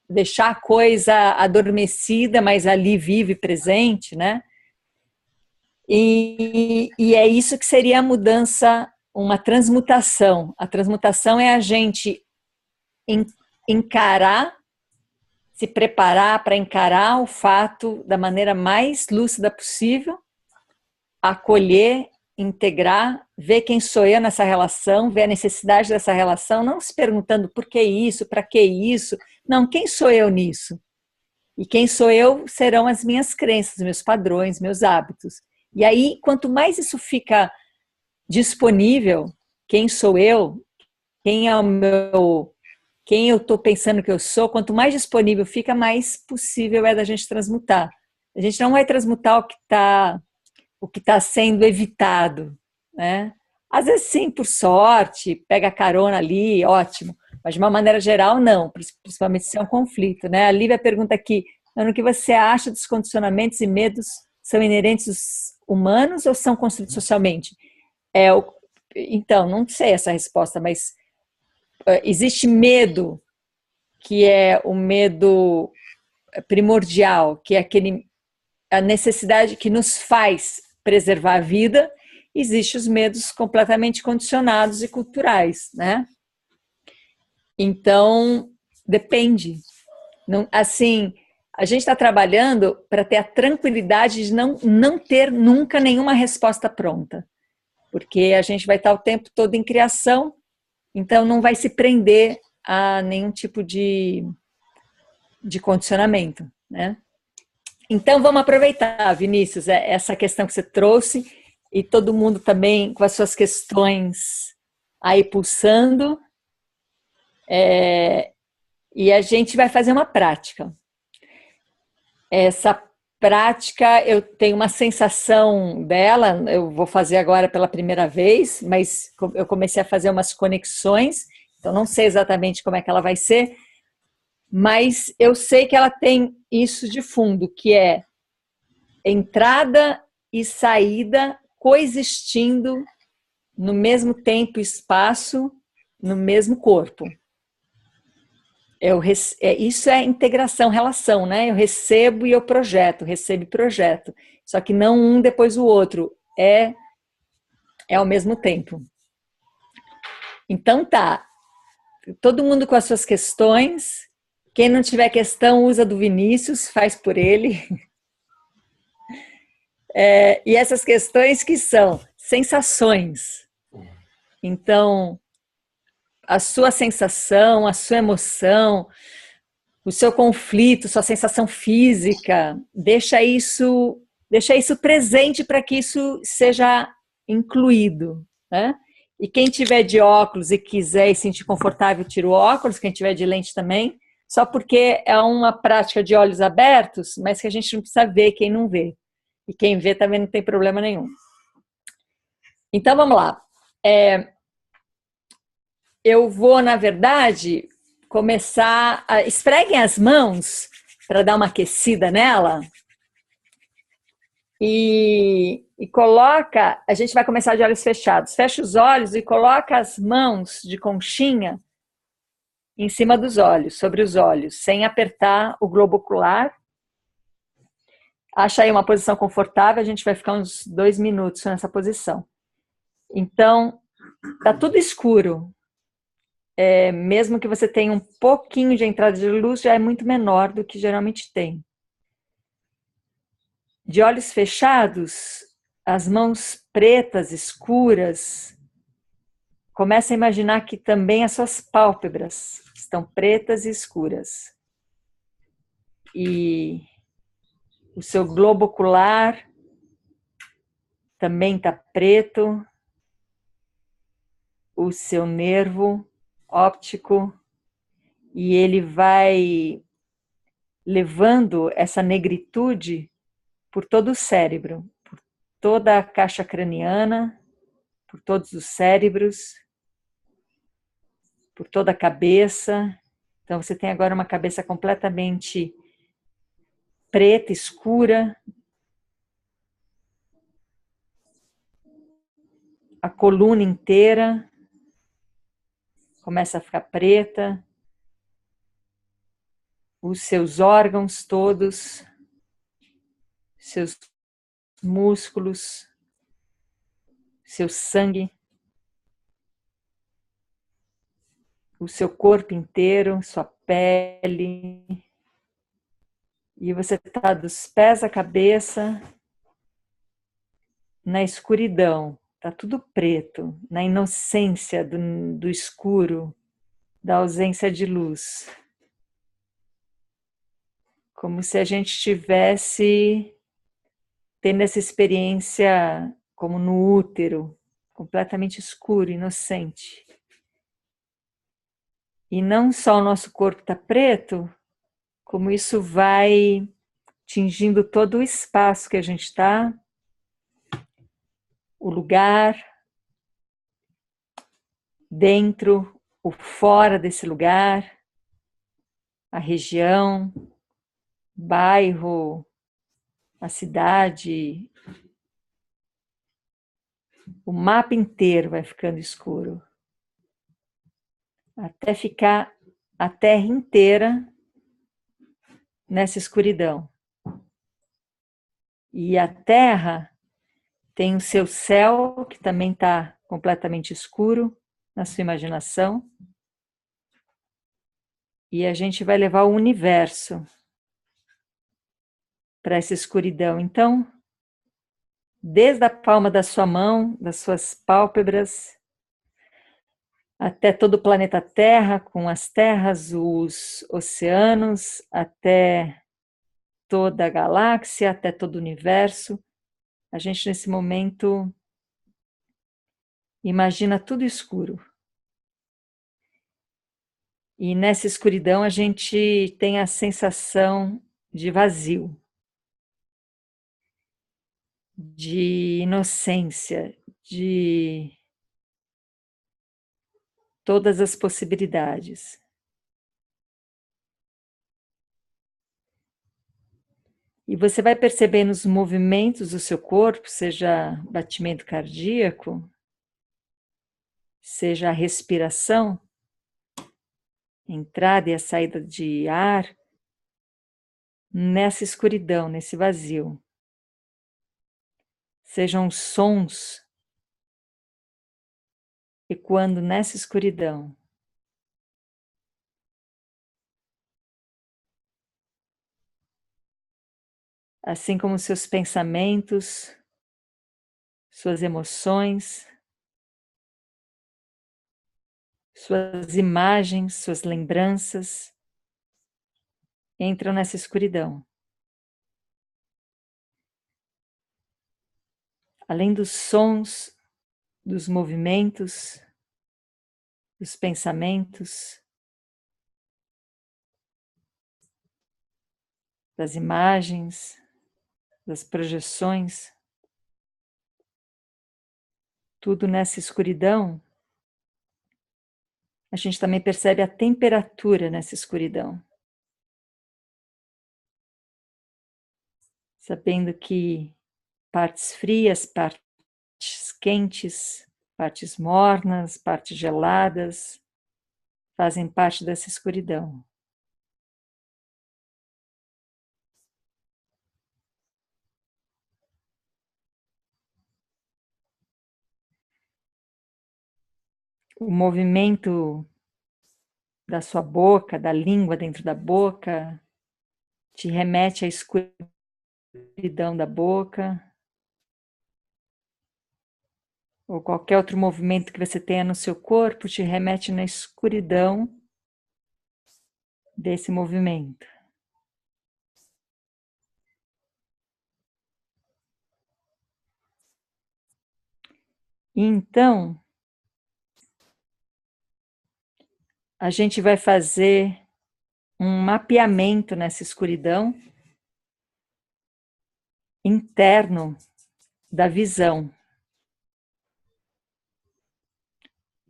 deixar a coisa adormecida, mas ali vive, presente, né? E é isso que seria a mudança, uma transmutação. A transmutação é a gente encarar, se preparar para encarar o fato da maneira mais lúcida possível, acolher, integrar, ver quem sou eu nessa relação, ver a necessidade dessa relação, não se perguntando por que isso, para que isso. Não, quem sou eu nisso? E quem sou eu serão as minhas crenças, meus padrões, meus hábitos. E aí, quanto mais isso fica disponível, quem sou eu, quem é o meu, quem eu estou pensando que eu sou, quanto mais disponível fica, mais possível é da gente transmutar. A gente não vai transmutar o que está sendo evitado, né? Às vezes sim, por sorte, pega carona ali, ótimo. Mas de uma maneira geral, não, principalmente se é um conflito, né? A Lívia pergunta aqui, no que você acha dos condicionamentos e medos são inerentes aos humanos ou são construídos socialmente? Então, não sei essa resposta, mas existe medo, que é o medo primordial, que é a necessidade que nos faz preservar a vida, existem os medos completamente condicionados e culturais, né? Então, depende. Não, assim, a gente está trabalhando para ter a tranquilidade de não ter nunca nenhuma resposta pronta. Porque a gente vai estar o tempo todo em criação, então não vai se prender a nenhum tipo de condicionamento, né? Então vamos aproveitar, Vinícius, essa questão que você trouxe e todo mundo também com as suas questões aí pulsando, e a gente vai fazer uma prática. Essa prática, eu tenho uma sensação dela, eu vou fazer agora pela primeira vez, mas eu comecei a fazer umas conexões, então não sei exatamente como é que ela vai ser, mas eu sei que ela tem isso de fundo, que é entrada e saída coexistindo no mesmo tempo e espaço, no mesmo corpo. Isso é integração, relação, né? Eu recebo e eu projeto, recebo e projeto. Só que não um depois do outro, é ao mesmo tempo. Então tá, todo mundo com as suas questões. Quem não tiver questão, usa do Vinícius, faz por ele. E essas questões que são sensações. Então, a sua sensação, a sua emoção, o seu conflito, sua sensação física, deixa isso presente para que isso seja incluído, né? E quem tiver de óculos e quiser e sentir confortável, tira o óculos, quem tiver de lente também, só porque é uma prática de olhos abertos, mas que a gente não precisa ver quem não vê. E quem vê também não tem problema nenhum. Então, vamos lá. Eu vou, na verdade, começar a... Esfreguem as mãos para dar uma aquecida nela. E coloca... A gente vai começar de olhos fechados. Fecha os olhos e coloca as mãos de conchinha em cima dos olhos, sobre os olhos, sem apertar o globo ocular. Acha aí uma posição confortável, a gente vai ficar uns 2 minutos nessa posição. Então, tá tudo escuro. Mesmo que você tenha um pouquinho de entrada de luz, já é muito menor do que geralmente tem. De olhos fechados, as mãos pretas, escuras, começa a imaginar que também as suas pálpebras estão pretas e escuras. E o seu globo ocular também está preto. O seu nervo óptico, e ele vai levando essa negritude por todo o cérebro, por toda a caixa craniana, por todos os cérebros, por toda a cabeça. Então você tem agora uma cabeça completamente preta, escura. A coluna inteira começa a ficar preta. Os seus órgãos todos, seus músculos, seu sangue, o seu corpo inteiro, sua pele. E você está dos pés à cabeça na escuridão. Está tudo preto, na inocência do escuro, da ausência de luz. Como se a gente estivesse tendo essa experiência como no útero, completamente escuro, inocente. E não só o nosso corpo está preto, como isso vai atingindo todo o espaço que a gente está, o lugar, dentro, o fora desse lugar, a região, bairro, a cidade, o mapa inteiro vai ficando escuro, até ficar a Terra inteira nessa escuridão. E a Terra Tem o seu céu, que também está completamente escuro na sua imaginação. E a gente vai levar o universo para essa escuridão. Então, desde a palma da sua mão, das suas pálpebras, até todo o planeta Terra, com as terras, os oceanos, até toda a galáxia, até todo o universo. A gente, nesse momento, imagina tudo escuro. E nessa escuridão a gente tem a sensação de vazio, de inocência, de todas as possibilidades. E você vai perceber nos movimentos do seu corpo, seja batimento cardíaco, seja a respiração, entrada e a saída de ar, nessa escuridão, nesse vazio. Sejam os sons ecoando nessa escuridão. Assim como seus pensamentos, suas emoções, suas imagens, suas lembranças entram nessa escuridão. Além dos sons, dos movimentos, dos pensamentos, das imagens, das projeções, tudo nessa escuridão, a gente também percebe a temperatura nessa escuridão. Sabendo que partes frias, partes quentes, partes mornas, partes geladas, fazem parte dessa escuridão. O movimento da sua boca, da língua dentro da boca, te remete à escuridão da boca, ou qualquer outro movimento que você tenha no seu corpo te remete na escuridão desse movimento. E então, a gente vai fazer um mapeamento nessa escuridão interno da visão.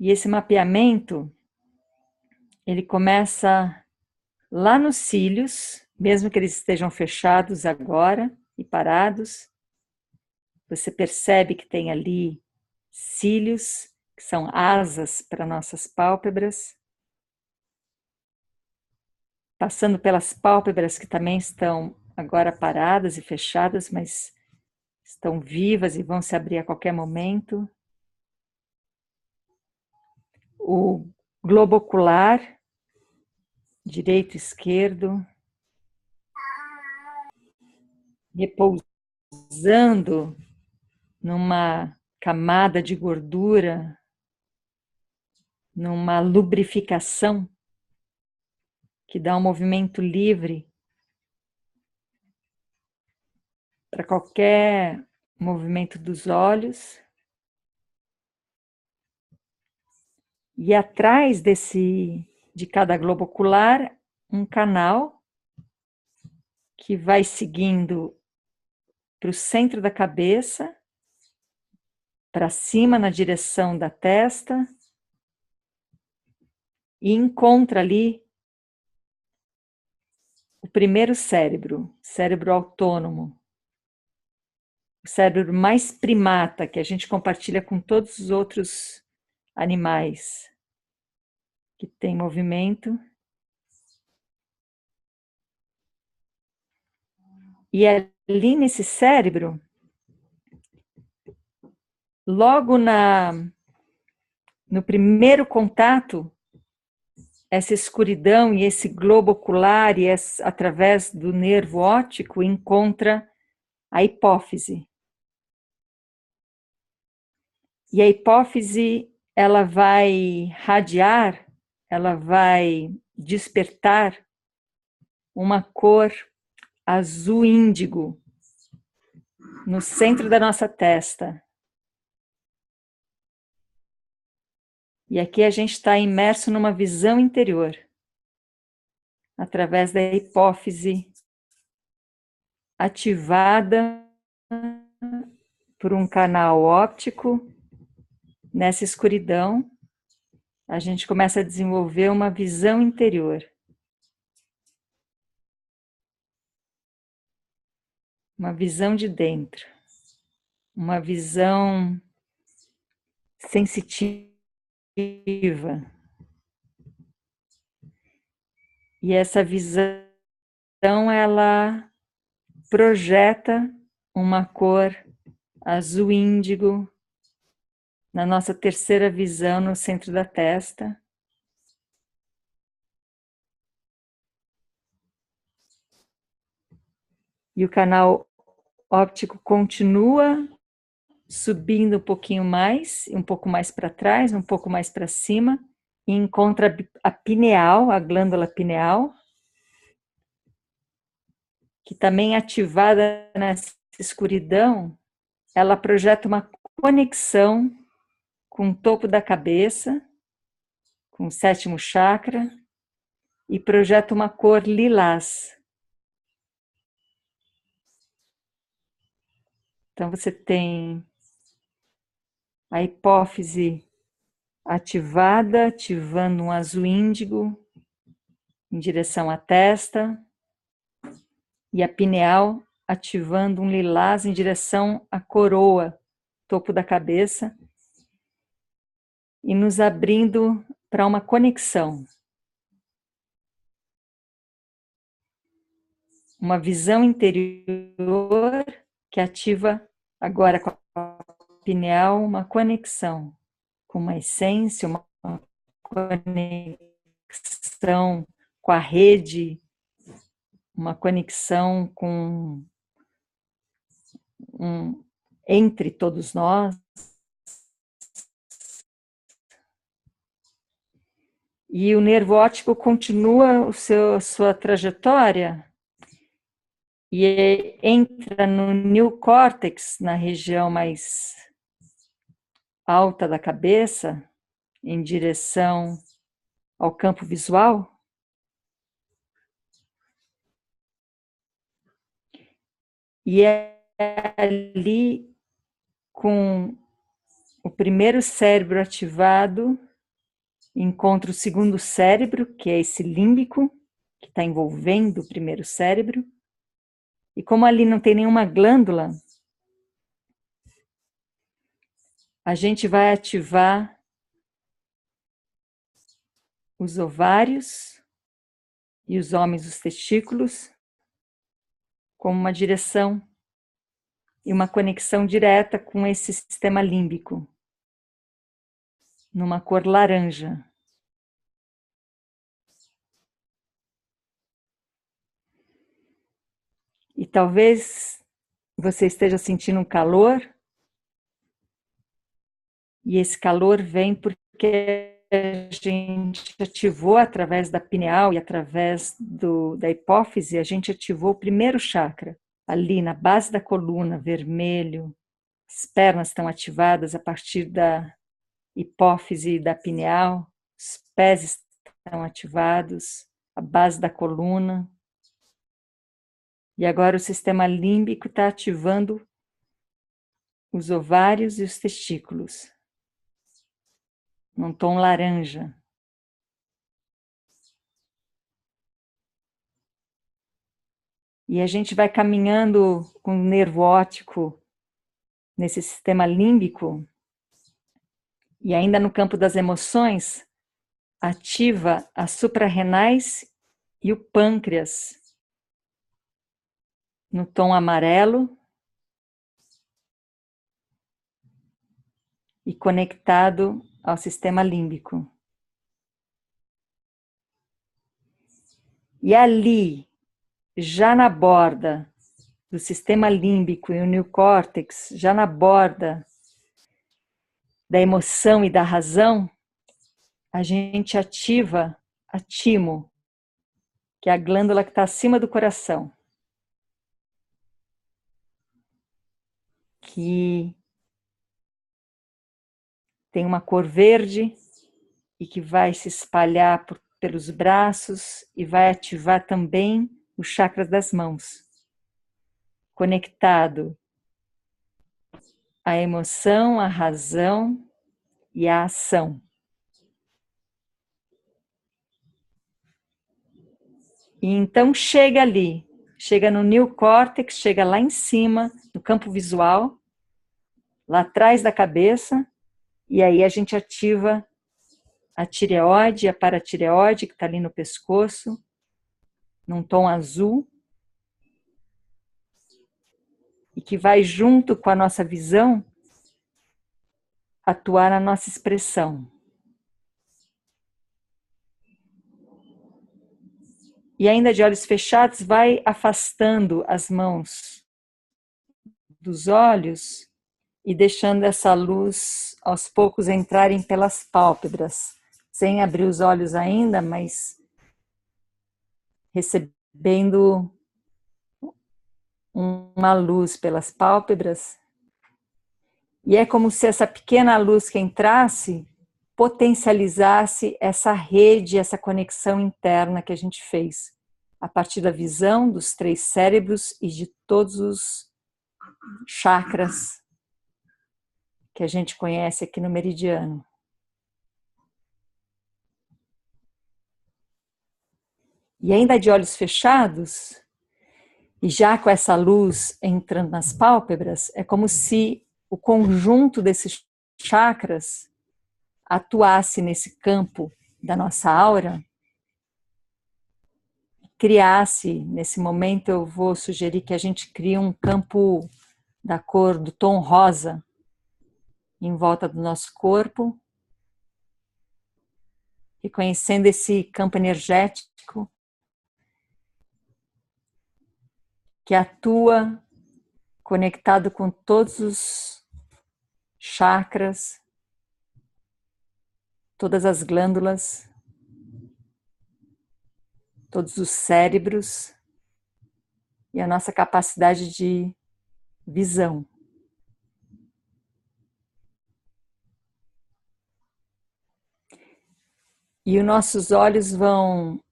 E esse mapeamento, ele começa lá nos cílios, mesmo que eles estejam fechados agora e parados. Você percebe que tem ali cílios, que são asas para nossas pálpebras, passando pelas pálpebras que também estão agora paradas e fechadas, mas estão vivas e vão se abrir a qualquer momento. O globo ocular, direito e esquerdo, repousando numa camada de gordura, numa lubrificação que dá um movimento livre para qualquer movimento dos olhos. E atrás de cada globo ocular, um canal que vai seguindo para o centro da cabeça, para cima na direção da testa, e encontra ali o primeiro cérebro, cérebro autônomo, o cérebro mais primata que a gente compartilha com todos os outros animais que tem movimento. E ali nesse cérebro logo no primeiro contato, essa escuridão e esse globo ocular, e através do nervo óptico, encontra a hipófise. E a hipófise, ela vai radiar, ela vai despertar uma cor azul índigo no centro da nossa testa. E aqui a gente está imerso numa visão interior, através da hipófise ativada por um canal óptico. Nessa escuridão, a gente começa a desenvolver uma visão interior. Uma visão de dentro. Uma visão sensitiva. E essa visão, ela projeta uma cor azul índigo na nossa terceira visão, no centro da testa. E o canal óptico continua subindo um pouquinho mais, um pouco mais para trás, um pouco mais para cima, e encontra a pineal, a glândula pineal, que também ativada nessa escuridão, ela projeta uma conexão com o topo da cabeça, com o sétimo chakra, e projeta uma cor lilás. Então você tem a hipófise ativada, ativando um azul índigo em direção à testa, e a pineal ativando um lilás em direção à coroa, topo da cabeça, e nos abrindo para uma conexão. Uma visão interior que ativa agora com a pineal uma conexão com uma essência, uma conexão com a rede, uma conexão com entre todos nós. E o nervo óptico continua sua trajetória e entra no neocórtex, na região mais alta da cabeça, em direção ao campo visual. E é ali, com o primeiro cérebro ativado, encontra o segundo cérebro, que é esse límbico, que está envolvendo o primeiro cérebro. E como ali não tem nenhuma glândula, a gente vai ativar os ovários e os homens os testículos como uma direção e uma conexão direta com esse sistema límbico, numa cor laranja. E talvez você esteja sentindo um calor, e esse calor vem porque a gente ativou através da pineal e através da hipófise, a gente ativou o primeiro chakra, ali na base da coluna, vermelho. As pernas estão ativadas a partir da hipófise e da pineal, os pés estão ativados, a base da coluna. E agora o sistema límbico está ativando os ovários e os testículos, num tom laranja. E a gente vai caminhando com o nervo óptico nesse sistema límbico, e ainda no campo das emoções, ativa as suprarrenais e o pâncreas, no tom amarelo. e conectado ao sistema límbico. E ali, já na borda do sistema límbico e o neocórtex, já na borda da emoção e da razão, a gente ativa a timo, que é a glândula que está acima do coração, que tem uma cor verde e que vai se espalhar pelos braços e vai ativar também os chakras das mãos, conectado à emoção, à razão e à ação. E então chega ali, chega no neocórtex, chega lá em cima, no campo visual, lá atrás da cabeça, e aí a gente ativa a tireoide, a paratireoide, que está ali no pescoço, num tom azul, e que vai junto com a nossa visão atuar na nossa expressão. E ainda de olhos fechados, vai afastando as mãos dos olhos e deixando essa luz aos poucos entrarem pelas pálpebras, sem abrir os olhos ainda, mas recebendo uma luz pelas pálpebras. E é como se essa pequena luz que entrasse potencializasse essa rede, essa conexão interna que a gente fez, a partir da visão dos 3 cérebros e de todos os chakras que a gente conhece aqui no meridiano. E ainda de olhos fechados, e já com essa luz entrando nas pálpebras, é como se o conjunto desses chakras atuasse nesse campo da nossa aura, criasse, nesse momento eu vou sugerir que a gente crie um campo da cor do tom rosa em volta do nosso corpo, reconhecendo esse campo energético que atua conectado com todos os chakras, todas as glândulas, todos os cérebros e a nossa capacidade de visão. E os nossos olhos vão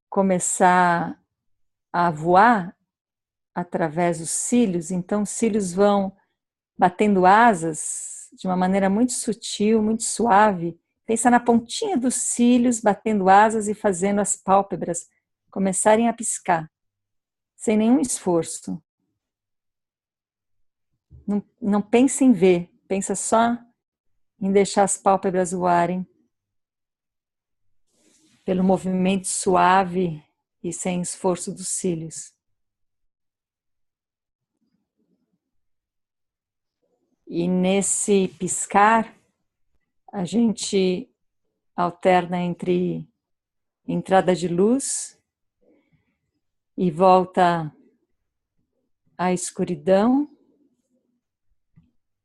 começar a voar através dos cílios, então os cílios vão batendo asas de uma maneira muito sutil, muito suave. Pensa na pontinha dos cílios batendo asas e fazendo as pálpebras começarem a piscar, sem nenhum esforço. Não pense em ver, pensa só em deixar as pálpebras voarem pelo movimento suave e sem esforço dos cílios. E nesse piscar, a gente alterna entre entrada de luz e volta à escuridão.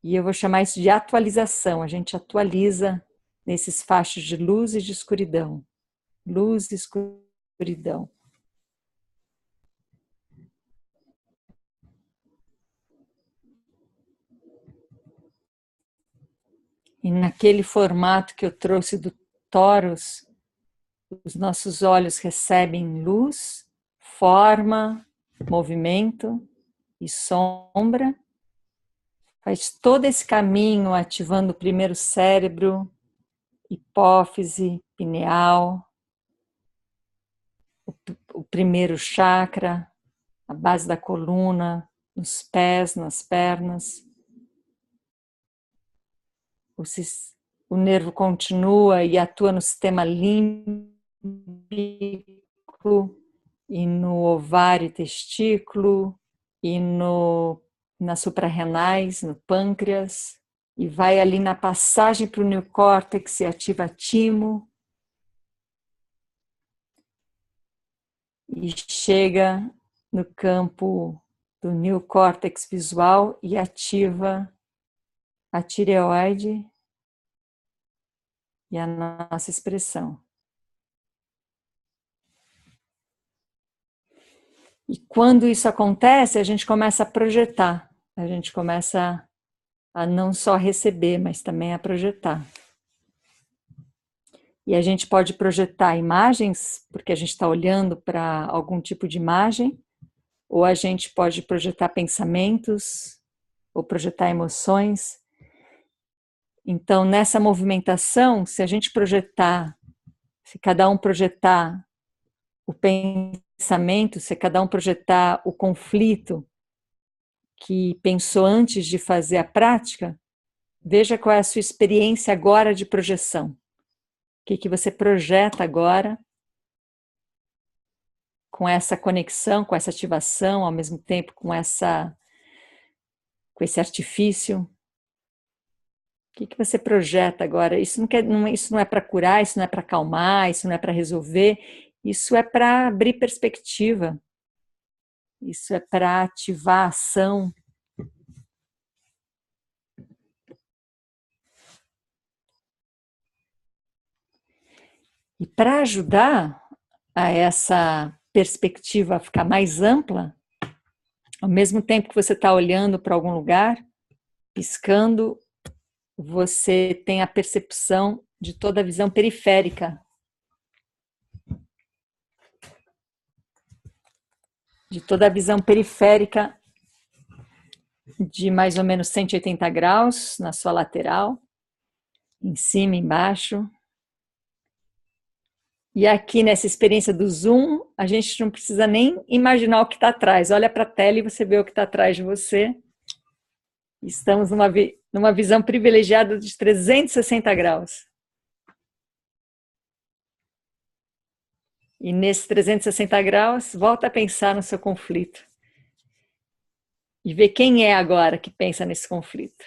E eu vou chamar isso de atualização. A gente atualiza nesses fachos de luz e de escuridão. Luz e escuridão. E naquele formato que eu trouxe do Toros, os nossos olhos recebem luz, forma, movimento e sombra. Faz todo esse caminho ativando o primeiro cérebro, hipófise, pineal, o primeiro chakra, a base da coluna, nos pés, nas pernas. O nervo continua e atua no sistema límbico e no ovário e testículo e nas suprarrenais, no pâncreas, e vai ali na passagem para o neocórtex e ativa timo. E chega no campo do neocórtex visual e ativa a tireoide e a nossa expressão. E quando isso acontece, a gente começa a projetar, a gente começa a não só receber, mas também a projetar. E a gente pode projetar imagens, porque a gente está olhando para algum tipo de imagem, ou a gente pode projetar pensamentos, ou projetar emoções. Então, nessa movimentação, se a gente projetar, se cada um projetar o pensamento, se cada um projetar o conflito que pensou antes de fazer a prática, veja qual é a sua experiência agora de projeção. O que você projeta agora com essa conexão, com essa ativação, ao mesmo tempo com esse artifício. O que você projeta agora? Isso não é para curar, isso não é para acalmar, isso não é para resolver, isso é para abrir perspectiva, isso é para ativar a ação. E para ajudar a essa perspectiva a ficar mais ampla, ao mesmo tempo que você está olhando para algum lugar, piscando, você tem a percepção de toda a visão periférica. De toda a visão periférica de mais ou menos 180 graus na sua lateral, em cima, embaixo. E aqui nessa experiência do zoom, a gente não precisa nem imaginar o que está atrás. Olha para a tela e você vê o que está atrás de você. Estamos numa visão privilegiada de 360 graus. E nesses 360 graus, volta a pensar no seu conflito. E ver quem é agora que pensa nesse conflito.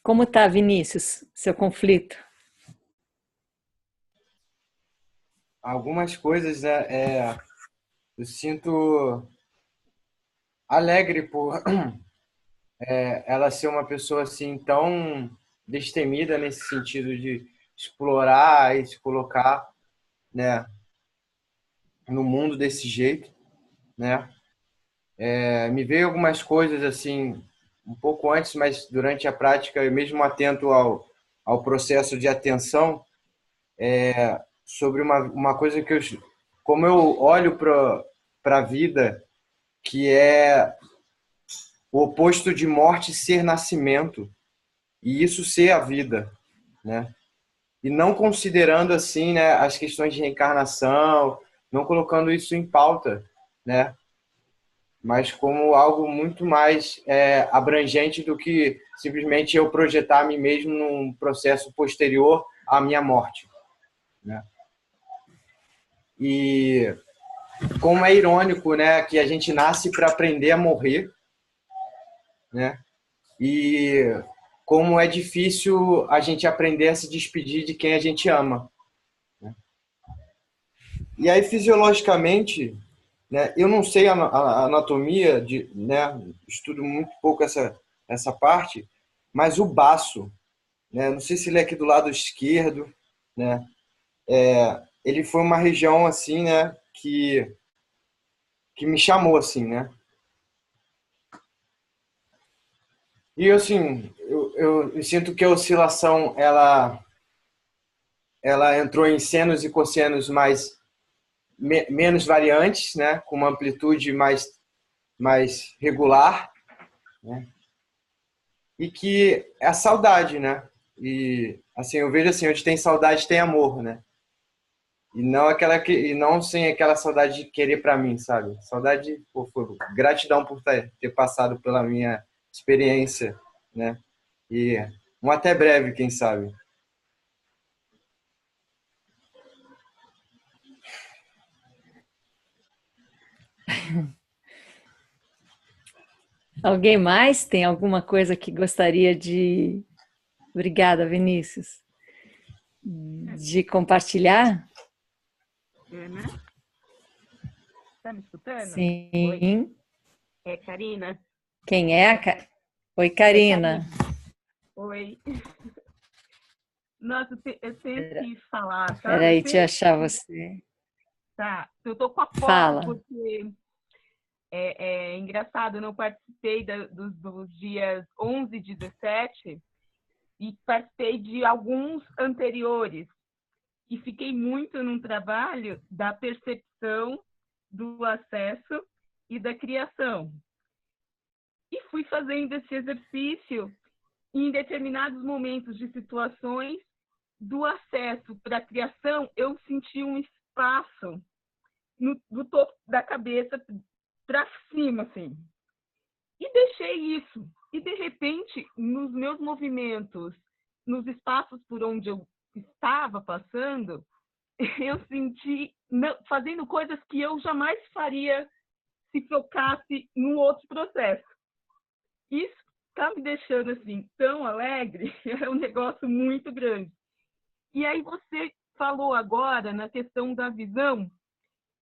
Como está, Vinícius, seu conflito? Algumas coisas, né, eu sinto alegre por ela ser uma pessoa assim tão destemida nesse sentido de explorar e se colocar, né, no mundo desse jeito, né? Me veio algumas coisas assim um pouco antes, mas durante a prática, eu mesmo atento ao processo de atenção, sobre uma coisa que como eu olho para a vida, que é o oposto de morte ser nascimento, e isso ser a vida, né? E não considerando assim, né, as questões de reencarnação, não colocando isso em pauta, né? Mas como algo muito mais abrangente do que simplesmente eu projetar a mim mesmo num processo posterior à minha morte, né? E como é irônico, né, que a gente nasce para aprender a morrer, né? E como é difícil a gente aprender a se despedir de quem a gente ama, né? E aí, fisiologicamente, né, eu não sei a anatomia, né, estudo muito pouco essa parte, mas o baço, né, não sei se ele é aqui do lado esquerdo, né, ele foi uma região assim, né, que me chamou assim, né. E assim, eu sinto que a oscilação ela entrou em senos e cossenos menos variantes, né, com uma amplitude mais regular, né, e que é a saudade, né, e assim eu vejo assim, onde tem saudade tem amor, né, e não sem aquela saudade de querer para mim, sabe, saudade, pô, gratidão por ter passado pela minha experiência, né, E um até breve, quem sabe. Alguém mais tem alguma coisa que gostaria de... Obrigada, Vinícius. De compartilhar? Ana, tá me escutando? Oi, Sim. é Karina. Quem é? Oi, Karina. Oi. Nossa, eu sempre quis falar, sabe? Peraí, deixa eu achar você. Tá, eu tô com a foto Fala. porque é engraçado, eu não participei dos dias 11 e 17 e participei de alguns anteriores. E fiquei muito num trabalho da percepção, do acesso e da criação. E fui fazendo esse exercício em determinados momentos de situações do acesso para a criação, eu senti um espaço do topo da cabeça para cima, assim. E deixei isso. E, de repente, nos meus movimentos, nos espaços por onde eu estava passando, eu senti fazendo coisas que eu jamais faria se focasse num outro processo. Isso está me deixando assim tão alegre, é um negócio muito grande. E aí você falou agora na questão da visão,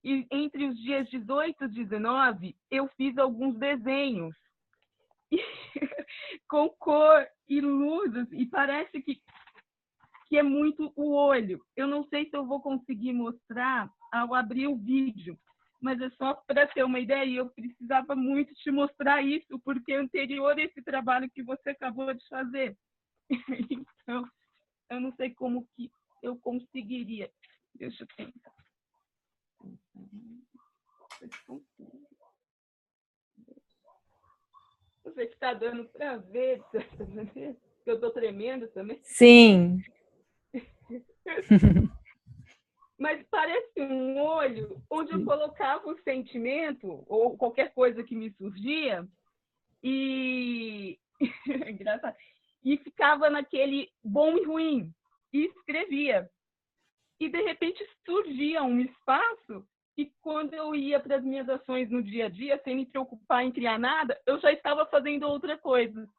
e entre os dias 18 e 19, eu fiz alguns desenhos com cor e luzes, e parece que é muito o olho. Eu não sei se eu vou conseguir mostrar ao abrir o vídeo, mas é só para ter uma ideia, e eu precisava muito te mostrar isso, porque é anterior a esse trabalho que você acabou de fazer. Então, eu não sei como que eu conseguiria. Deixa eu pensar. Não sei se está dando para ver, eu estou tremendo também. Sim. Mas parece um olho onde eu colocava o sentimento ou qualquer coisa que me surgia e engraçado, e ficava naquele bom e ruim e escrevia. E de repente surgia um espaço e quando eu ia para as minhas ações no dia a dia, sem me preocupar em criar nada, eu já estava fazendo outra coisa.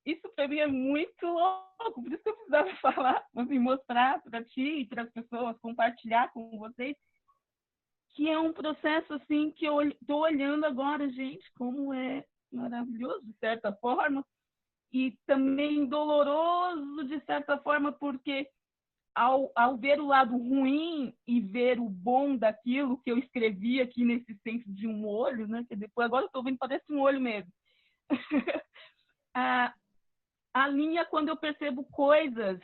Isso para mim é muito louco, por isso que eu precisava falar, assim, mostrar para ti e para as pessoas, compartilhar com vocês, que é um processo assim que eu estou olhando agora, gente, como é maravilhoso, de certa forma, e também doloroso, de certa forma, porque ao ver o lado ruim e ver o bom daquilo que eu escrevi aqui nesse senso de um olho, né? Que depois agora eu estou vendo, parece um olho mesmo. A linha quando eu percebo coisas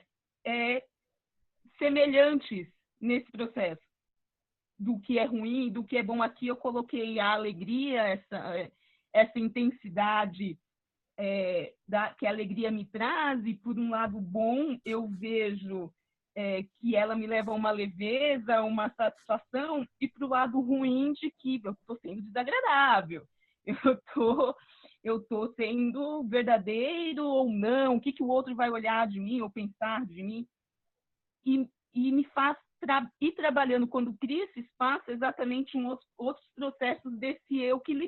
semelhantes nesse processo do que é ruim, do que é bom. Aqui eu coloquei a alegria, essa intensidade que a alegria me traz, e por um lado bom eu vejo que ela me leva a uma leveza, uma satisfação, e para o lado ruim de que eu estou sendo desagradável, eu tô sendo verdadeiro ou não, o que o outro vai olhar de mim ou pensar de mim. E me faz ir trabalhando, quando cria esse espaço, exatamente em outros processos desse eu que me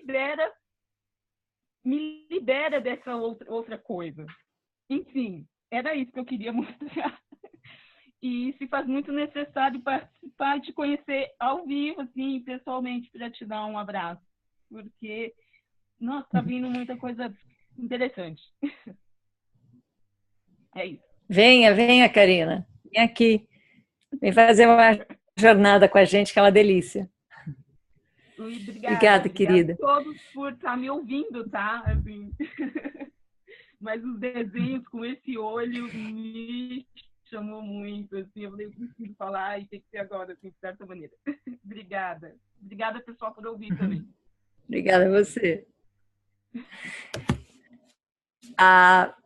libera dessa outra coisa. Enfim, era isso que eu queria mostrar. E se faz muito necessário participar e te conhecer ao vivo, assim, pessoalmente, para te dar um abraço. Porque, nossa, tá vindo muita coisa interessante. É isso. Venha, Karina. Vem aqui. Vem fazer uma jornada com a gente, que é uma delícia. Obrigada, Obrigada, querida. a todos por estar me ouvindo, tá? Assim. Mas os desenhos com esse olho me chamou muito, assim, eu falei, eu preciso falar e tem que ser agora, assim, de certa maneira. Obrigada. Obrigada, pessoal, por ouvir também. Obrigada a você.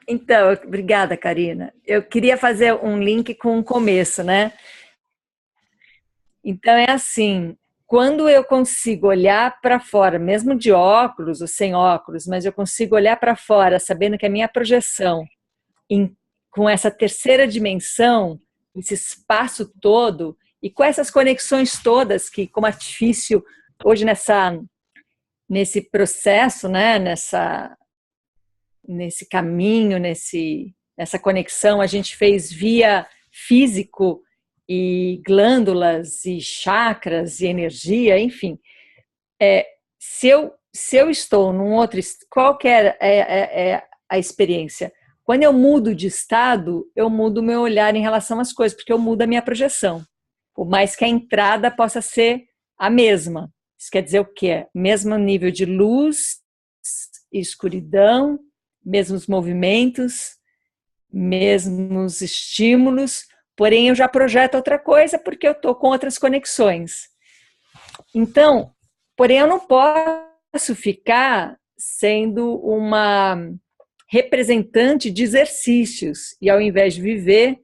Então, obrigada, Karina. Eu queria fazer um link com o começo, né? Então, é assim, quando eu consigo olhar para fora, mesmo de óculos ou sem óculos, mas eu consigo olhar para fora sabendo que a minha projeção com essa terceira dimensão, esse espaço todo, e com essas conexões todas que, como artifício, hoje nesse processo, né, nesse caminho, nessa conexão, a gente fez via físico e glândulas e chakras e energia, enfim. Se eu estou num outro... Qual que é a experiência? Quando eu mudo de estado, eu mudo o meu olhar em relação às coisas, porque eu mudo a minha projeção. Por mais que a entrada possa ser a mesma. Isso quer dizer o quê? Mesmo nível de luz e escuridão, mesmos movimentos, mesmos estímulos, porém eu já projeto outra coisa porque eu estou com outras conexões. Então, porém eu não posso ficar sendo uma representante de exercícios e ao invés de viver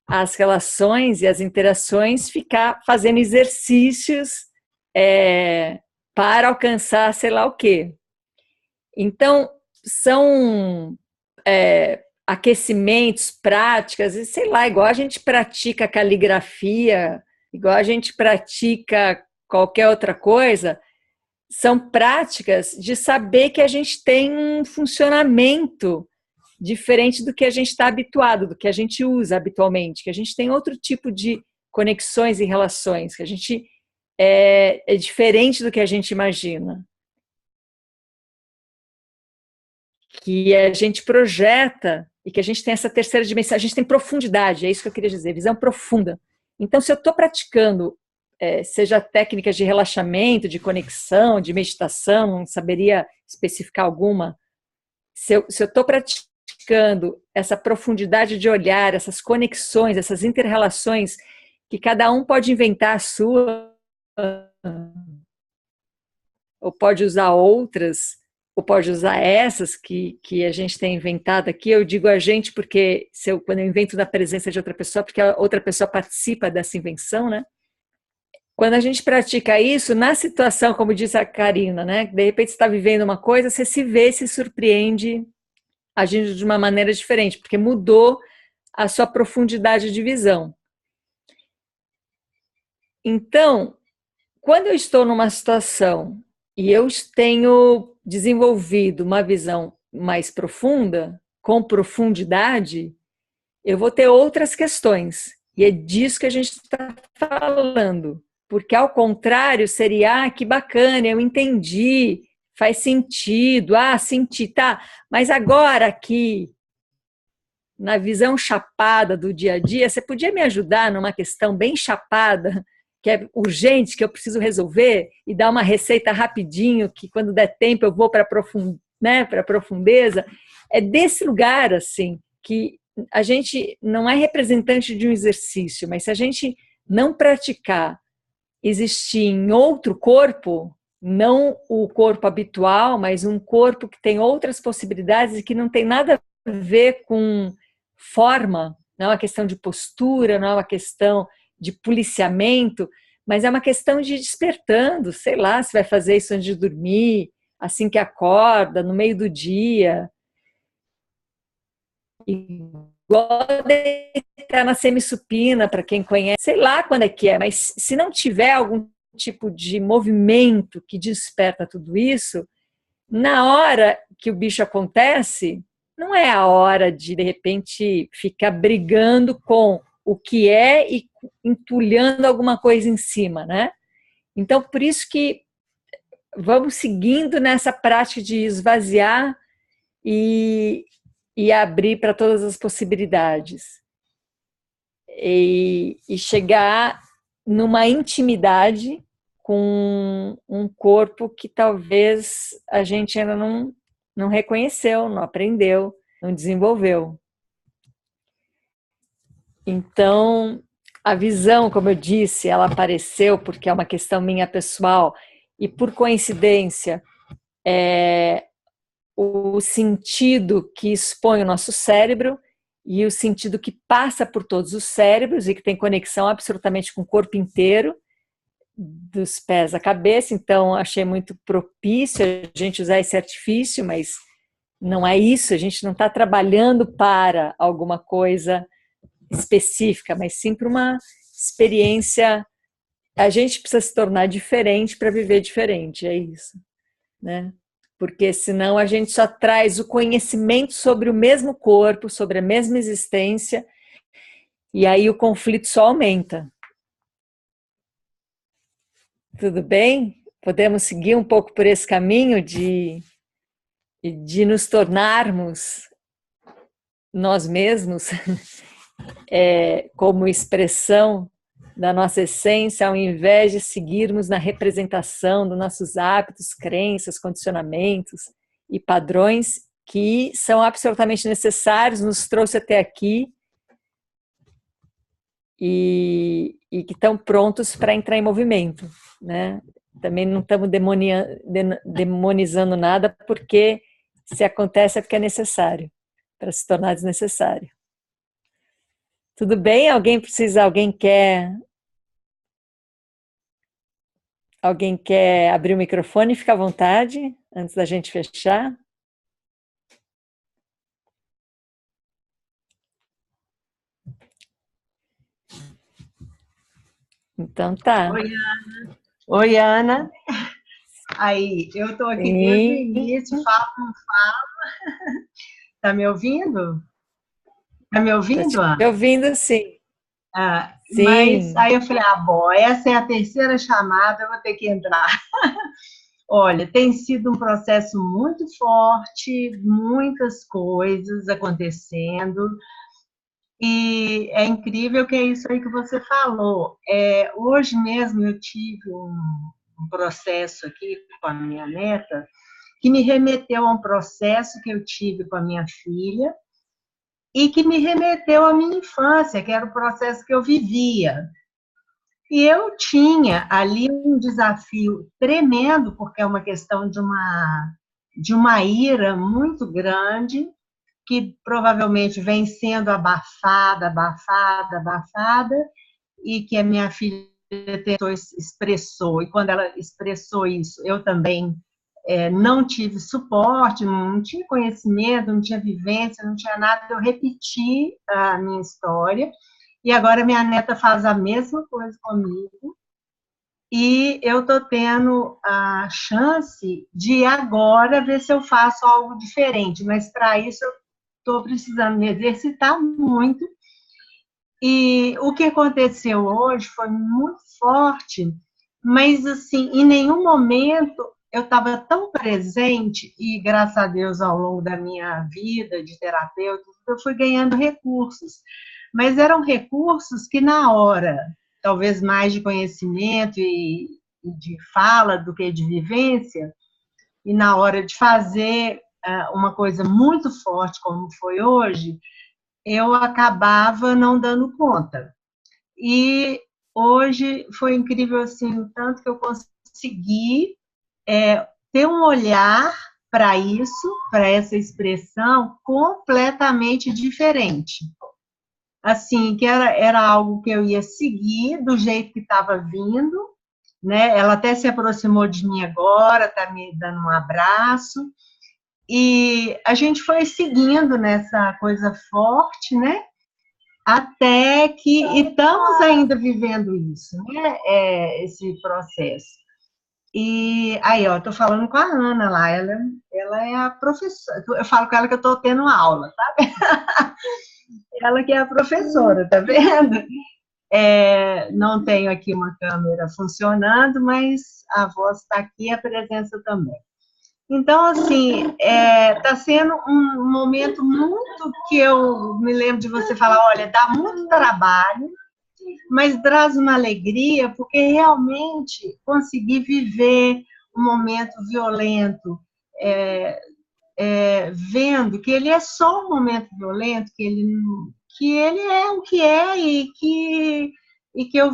as relações e as interações, ficar fazendo exercícios para alcançar sei lá o quê. Então, são aquecimentos, práticas, e sei lá, igual a gente pratica caligrafia, igual a gente pratica qualquer outra coisa, são práticas de saber que a gente tem um funcionamento diferente do que a gente está habituado, do que a gente usa habitualmente, que a gente tem outro tipo de conexões e relações, que a gente é diferente do que a gente imagina. Que a gente projeta e que a gente tem essa terceira dimensão, a gente tem profundidade, é isso que eu queria dizer, visão profunda. Então, se eu estou praticando, seja técnicas de relaxamento, de conexão, de meditação, não saberia especificar alguma, se eu estou praticando essa profundidade de olhar, essas conexões, essas inter-relações, que cada um pode inventar a sua, ou pode usar outras, ou pode usar essas que a gente tem inventado aqui. Eu digo a gente porque quando eu invento na presença de outra pessoa, porque a outra pessoa participa dessa invenção, né? Quando a gente pratica isso, na situação, como disse a Karina, né? De repente você está vivendo uma coisa, você se vê, se surpreende agindo de uma maneira diferente, porque mudou a sua profundidade de visão. Então, quando eu estou numa situação e eu tenho desenvolvido uma visão mais profunda, com profundidade, eu vou ter outras questões. E é disso que a gente está falando. Porque, ao contrário, seria, que bacana, eu entendi, faz sentido, senti, tá. Mas agora aqui, na visão chapada do dia a dia, você podia me ajudar numa questão bem chapada, que é urgente, que eu preciso resolver, e dar uma receita rapidinho, que quando der tempo eu vou para a profundeza. É desse lugar, assim, que a gente não é representante de um exercício, mas se a gente não praticar existir em outro corpo, não o corpo habitual, mas um corpo que tem outras possibilidades e que não tem nada a ver com forma, não é uma questão de postura, não é uma questão de policiamento, mas é uma questão de despertando, sei lá, se vai fazer isso antes de dormir, assim que acorda, no meio do dia. Igual deitar na semissupina, para quem conhece, sei lá quando é que é, mas se não tiver algum tipo de movimento que desperta tudo isso, na hora que o bicho acontece, não é a hora de repente, ficar brigando com o que é e entulhando alguma coisa em cima, né? Então, por isso que vamos seguindo nessa prática de esvaziar e abrir para todas as possibilidades. E chegar numa intimidade com um corpo que talvez a gente ainda não reconheceu, não aprendeu, não desenvolveu. Então, a visão, como eu disse, ela apareceu porque é uma questão minha pessoal e, por coincidência, o sentido que expõe o nosso cérebro e o sentido que passa por todos os cérebros e que tem conexão absolutamente com o corpo inteiro, dos pés à cabeça, então achei muito propício a gente usar esse artifício, mas não é isso, a gente não está trabalhando para alguma coisa específica, mas sim para uma experiência. A gente precisa se tornar diferente para viver diferente, é isso, né? Porque senão a gente só traz o conhecimento sobre o mesmo corpo, sobre a mesma existência, e aí o conflito só aumenta. Tudo bem? Podemos seguir um pouco por esse caminho de nos tornarmos nós mesmos como expressão da nossa essência, ao invés de seguirmos na representação dos nossos hábitos, crenças, condicionamentos e padrões que são absolutamente necessários, nos trouxe até aqui e que estão prontos para entrar em movimento, né? Também não estamos demonizando nada, porque se acontece é porque é necessário, para se tornar desnecessário. Tudo bem? Alguém quer abrir o microfone? Fica à vontade, antes da gente fechar. Então tá. Oi, Ana. Aí, eu estou aqui desde o início, falo, não falo. Tá me ouvindo? Tá me ouvindo, Ana? Estou ouvindo, sim. Sim. Mas aí eu falei, bom, essa é a terceira chamada, eu vou ter que entrar. Olha, tem sido um processo muito forte, muitas coisas acontecendo, e é incrível que é isso aí que você falou. Hoje mesmo eu tive um processo aqui com a minha neta, que me remeteu a um processo que eu tive com a minha filha, e que me remeteu à minha infância, que era o processo que eu vivia. E eu tinha ali um desafio tremendo, porque é uma questão de uma ira muito grande, que provavelmente vem sendo abafada, e que a minha filha expressou. E quando ela expressou isso, eu também não tive suporte, não tinha conhecimento, não tinha vivência, não tinha nada. Eu repeti a minha história, e agora minha neta faz a mesma coisa comigo, e eu estou tendo a chance de agora ver se eu faço algo diferente, mas para isso eu estou precisando me exercitar muito. E o que aconteceu hoje foi muito forte, mas assim, em nenhum momento eu estava tão presente, e graças a Deus, ao longo da minha vida de terapeuta, eu fui ganhando recursos, mas eram recursos que na hora, talvez mais de conhecimento e de fala do que de vivência, e na hora de fazer uma coisa muito forte como foi hoje, eu acabava não dando conta. E hoje foi incrível assim, o tanto que eu consegui ter um olhar para isso, para essa expressão completamente diferente. Assim, que era algo que eu ia seguir do jeito que estava vindo, né? Ela até se aproximou de mim agora, está me dando um abraço, e a gente foi seguindo nessa coisa forte, né? Até que, e estamos ainda vivendo isso, né? Esse processo. E aí, ó, estou falando com a Ana lá, ela é a professora, eu falo com ela que eu estou tendo aula, sabe? Ela que é a professora, tá vendo? Não tenho aqui uma câmera funcionando, mas a voz está aqui, a presença também. Então, assim, está sendo um momento muito que eu me lembro de você falar, olha, dá muito trabalho, mas traz uma alegria, porque realmente consegui viver um momento violento, vendo que ele é só um momento violento, que ele é o que é, e que eu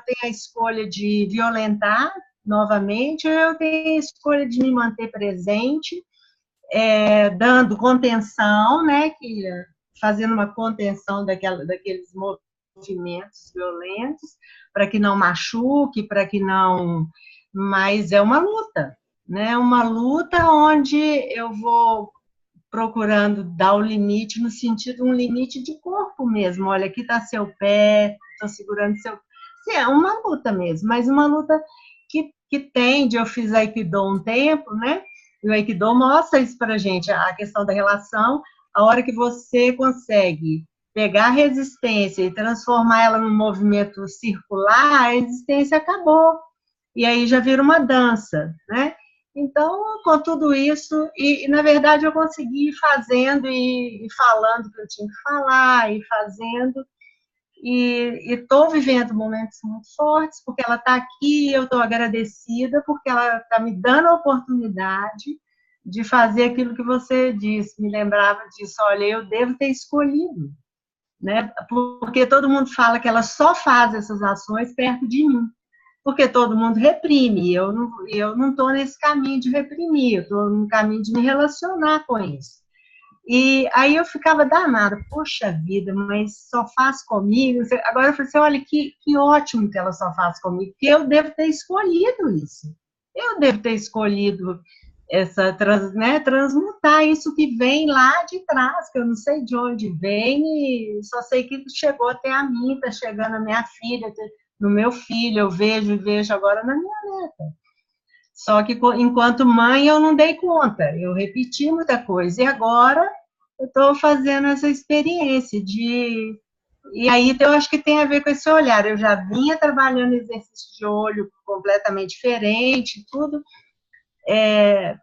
tenho a escolha de violentar novamente, ou eu tenho a escolha de me manter presente, dando contenção, né, fazendo uma contenção daqueles movimentos violentos, para que não machuque, para que não... Mas é uma luta, né? Uma luta onde eu vou procurando dar o limite, no sentido um limite de corpo mesmo. Olha, aqui está seu pé, estou segurando seu... Sim, é uma luta mesmo, mas uma luta que tende... Eu fiz Aikido um tempo, né? E o Aikido mostra isso para a gente, a questão da relação. A hora que você consegue pegar a resistência e transformar ela num movimento circular, a resistência acabou. E aí já vira uma dança, né? Então, com tudo isso, na verdade eu consegui ir fazendo e falando o que eu tinha que falar, e fazendo, e estou vivendo momentos muito fortes, porque ela está aqui, eu estou agradecida, porque ela está me dando a oportunidade de fazer aquilo que você disse, me lembrava disso. Olha, eu devo ter escolhido, né? Porque todo mundo fala que ela só faz essas ações perto de mim, porque todo mundo reprime, eu não estou nesse caminho de reprimir, eu estou no caminho de me relacionar com isso. E aí eu ficava danada, poxa vida, mas só faz comigo. Agora eu falei assim, olha, que ótimo que ela só faz comigo, porque eu devo ter escolhido isso. Eu devo ter escolhido transmutar isso que vem lá de trás, que eu não sei de onde vem, e só sei que chegou até a mim, está chegando a minha filha, no meu filho, eu vejo e vejo agora na minha neta. Só que, enquanto mãe, eu não dei conta, eu repeti muita coisa, e agora eu estou fazendo essa experiência de... E aí, eu acho que tem a ver com esse olhar, eu já vinha trabalhando exercício de olho completamente diferente, tudo,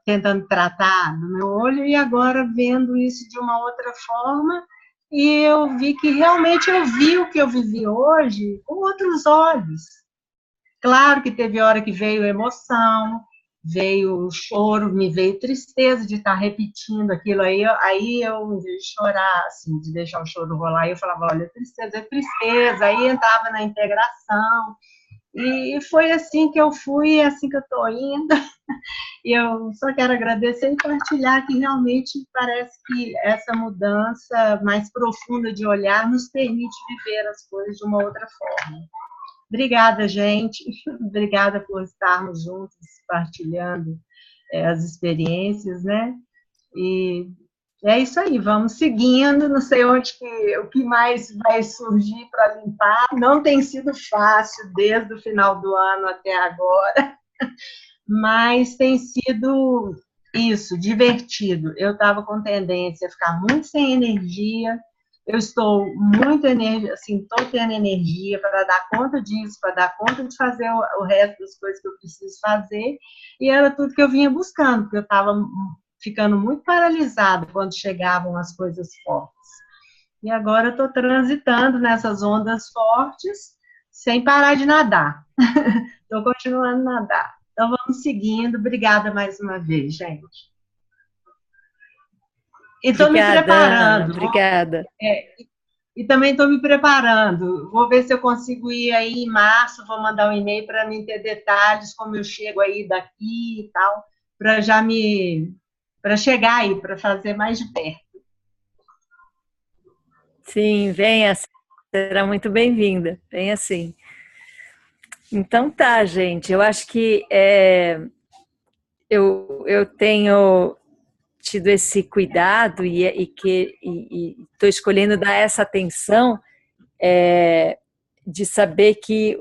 tentando tratar do meu olho, e agora vendo isso de uma outra forma, e eu vi que realmente eu vi o que eu vivi hoje com outros olhos. Claro que teve hora que veio emoção, veio choro, me veio tristeza de estar repetindo aquilo. Aí eu, em vez de chorar, assim, de deixar o choro rolar, eu falava, olha, tristeza é tristeza. Aí entrava na integração. E foi assim que eu fui, é assim que eu estou indo. E eu só quero agradecer e partilhar que realmente parece que essa mudança mais profunda de olhar nos permite viver as coisas de uma outra forma. Obrigada, gente. Obrigada por estarmos juntos, partilhando as experiências, né? E é isso aí, vamos seguindo. Não sei o que mais vai surgir para limpar. Não tem sido fácil desde o final do ano até agora, mas tem sido isso, divertido. Eu estava com tendência a ficar muito sem energia. Eu estou muito assim, estou tendo energia para dar conta disso, para dar conta de fazer o resto das coisas que eu preciso fazer, e era tudo que eu vinha buscando, porque eu estava ficando muito paralisada quando chegavam as coisas fortes. E agora eu estou transitando nessas ondas fortes, sem parar de nadar. Estou continuando a nadar. Então, vamos seguindo. Obrigada mais uma vez, gente. E estou me preparando. Ana, obrigada. E também estou me preparando. Vou ver se eu consigo ir aí em março, vou mandar um e-mail para mim ter detalhes, como eu chego aí daqui e tal, para chegar aí, para fazer mais de perto. Sim, venha, será muito bem-vinda. Venha sim. Então tá, gente. Eu acho que eu tenho tido esse cuidado e estou escolhendo dar essa atenção de saber que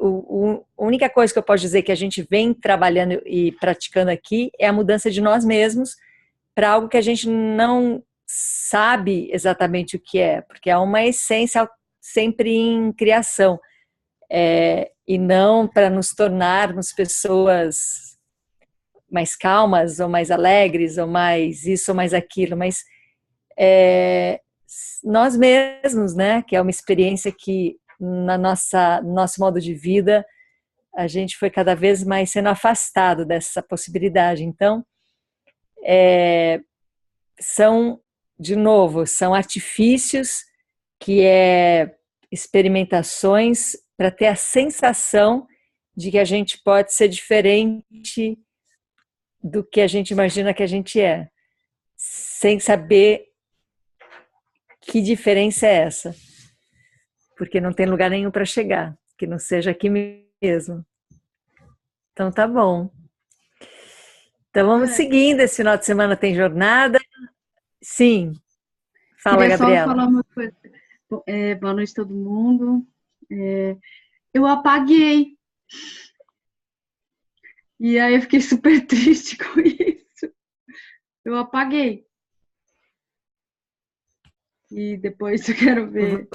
a única coisa que eu posso dizer que a gente vem trabalhando e praticando aqui é a mudança de nós mesmos para algo que a gente não sabe exatamente o que é, porque é uma essência sempre em criação, e não para nos tornarmos pessoas mais calmas, ou mais alegres, ou mais isso, ou mais aquilo, mas nós mesmos, né? Que é uma experiência que no nosso modo de vida a gente foi cada vez mais sendo afastado dessa possibilidade. Então, são artifícios que experimentações para ter a sensação de que a gente pode ser diferente do que a gente imagina que a gente é, sem saber que diferença é essa. porque não tem lugar nenhum para chegar, que não seja aqui mesmo. Então tá bom. Então vamos seguindo, esse final de semana tem jornada. Sim, fala, Queria só Gabriela. falar uma coisa. Boa noite, todo mundo. Eu apaguei. E aí eu fiquei super triste com isso. Eu apaguei. E depois eu quero ver.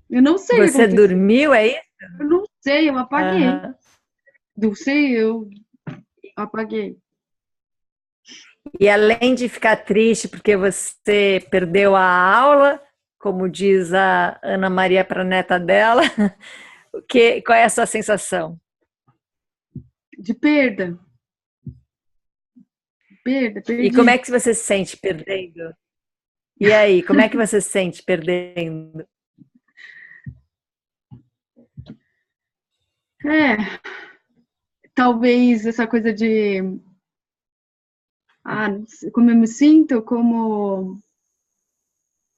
Eu não sei o que Você aconteceu. dormiu, é isso? Eu não sei, eu apaguei. Aham. Não sei, eu apaguei. E além de ficar triste porque você perdeu a aula, como diz a Ana Maria para a neta dela, qual é a sua sensação? De perda. Perdi. E como é que você se sente perdendo? E aí, como é que você se sente perdendo? Talvez essa coisa de... não sei, como eu me sinto, como...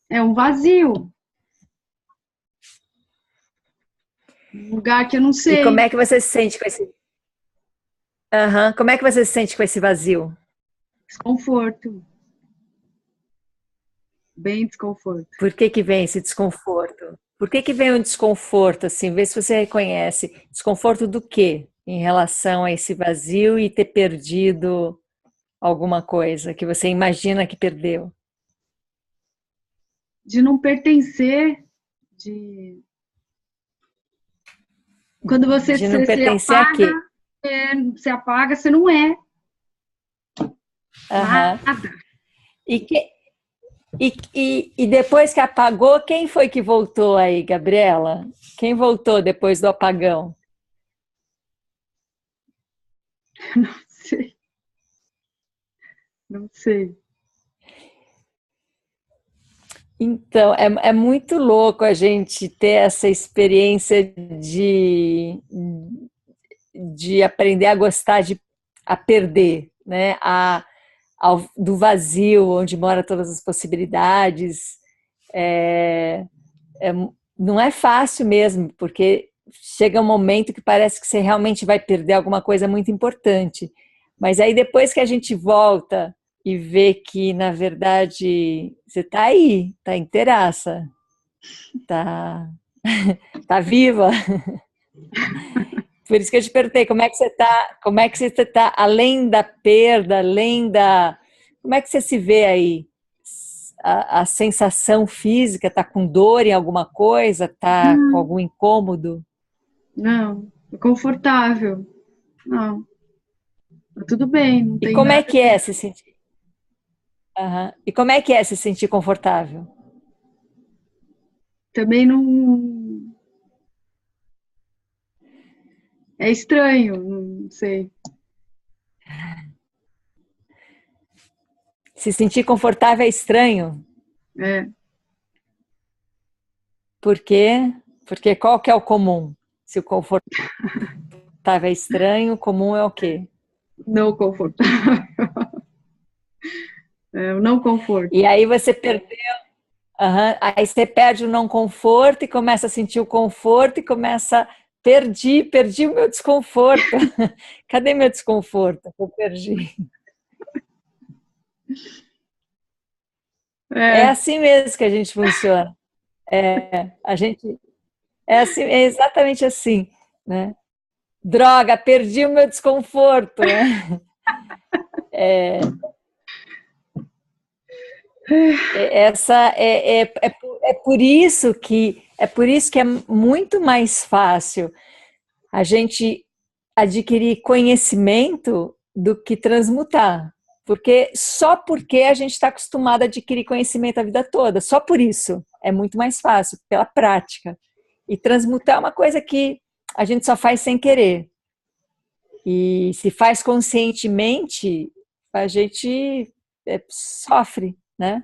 É um vazio. Um lugar que eu não sei. E como é que você se sente com esse... Como é que você se sente com esse vazio? Desconforto. Bem desconforto. Por que vem esse desconforto? Por que vem um desconforto, assim? Vê se você reconhece. Desconforto do quê? Em relação a esse vazio e ter perdido alguma coisa que você imagina que perdeu? De não pertencer, Quando você de não se pertencer apaga, a quê? Você apaga, você não é. Aham. Nada. E depois que apagou, quem foi que voltou aí, Gabriela? Quem voltou depois do apagão? Não sei. Não sei. Então, é muito louco a gente ter essa experiência de aprender a gostar, a perder, né? Do vazio, onde mora todas as possibilidades. Não é fácil mesmo, porque chega um momento que parece que você realmente vai perder alguma coisa muito importante. Mas aí depois que a gente volta e vê que, na verdade, você está aí, está inteiraça, tá viva. Por isso que eu te perguntei, como é que você está, além da perda, como é que você se vê aí? A sensação física, está com dor em alguma coisa? Está com algum incômodo? Não, é confortável. Não. Tudo bem, não E tem como é nada. que é se sentir? E como é que é se sentir confortável? Também não. É estranho, não sei. Se sentir confortável é estranho? É. Por quê? Porque qual que é o comum? Se o confortável é estranho, o comum é o quê? Não confortável. O não conforto. E aí você perdeu. Aí você perde o não conforto e começa a sentir o conforto e começa. Perdi o meu desconforto. Cadê meu desconforto? Eu perdi. É assim mesmo que a gente funciona. A gente assim, é exatamente assim, né? Droga, perdi o meu desconforto, né? É por isso que é muito mais fácil a gente adquirir conhecimento do que transmutar. Só porque a gente está acostumado a adquirir conhecimento a vida toda, só por isso é muito mais fácil, pela prática. E transmutar é uma coisa que a gente só faz sem querer. E se faz conscientemente, a gente sofre, né?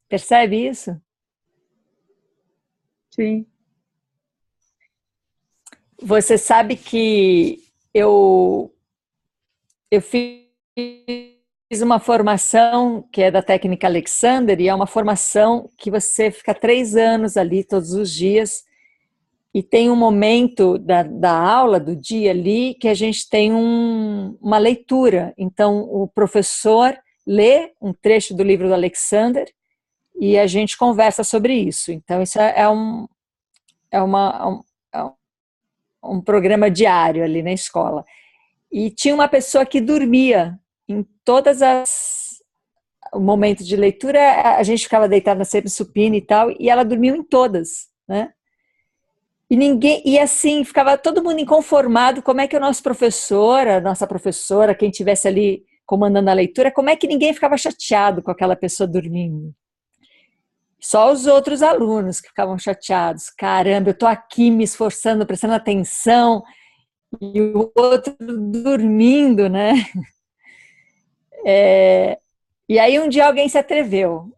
Percebe isso? Sim. Você sabe que eu fiz uma formação que é da técnica Alexander, e é uma formação que você fica 3 anos ali todos os dias, e tem um momento da aula, do dia ali, que a gente tem uma leitura. Então, o professor lê um trecho do livro do Alexander e a gente conversa sobre isso. Então, isso é um programa diário ali na escola. E tinha uma pessoa que dormia em todas o momento de leitura, a gente ficava deitado na semi-supina e tal, e ela dormiu em todas, né? E ninguém, e assim, ficava todo mundo inconformado, como é que o nosso professor, a nossa professora, quem estivesse ali comandando a leitura, como é que ninguém ficava chateado com aquela pessoa dormindo? Só os outros alunos que ficavam chateados. Caramba, eu estou aqui me esforçando, prestando atenção, e o outro dormindo, né? E aí um dia alguém se atreveu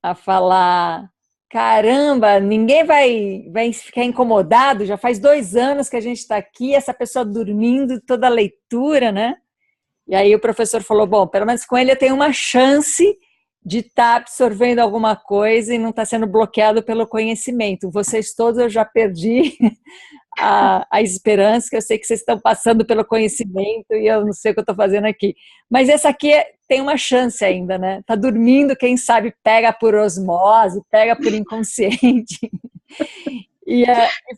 a falar: caramba, ninguém vai ficar incomodado, já faz 2 anos que a gente está aqui, essa pessoa dormindo toda a leitura, né? E aí o professor falou: bom, pelo menos com ele eu tenho uma chance de estar absorvendo alguma coisa e não estar sendo bloqueado pelo conhecimento. Vocês todos eu já perdi a esperança, que eu sei que vocês estão passando pelo conhecimento e eu não sei o que eu estou fazendo aqui. Mas essa aqui tem uma chance ainda, né? Está dormindo, quem sabe pega por osmose, pega por inconsciente. E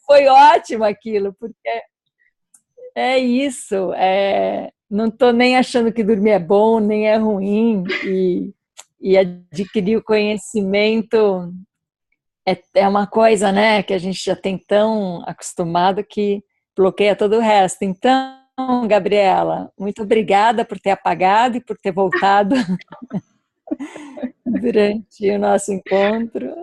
foi ótimo aquilo, porque é isso. Não estou nem achando que dormir é bom, nem é ruim. E adquirir o conhecimento é uma coisa, né, que a gente já tem tão acostumado que bloqueia todo o resto. Então, Gabriela, muito obrigada por ter apagado e por ter voltado durante o nosso encontro.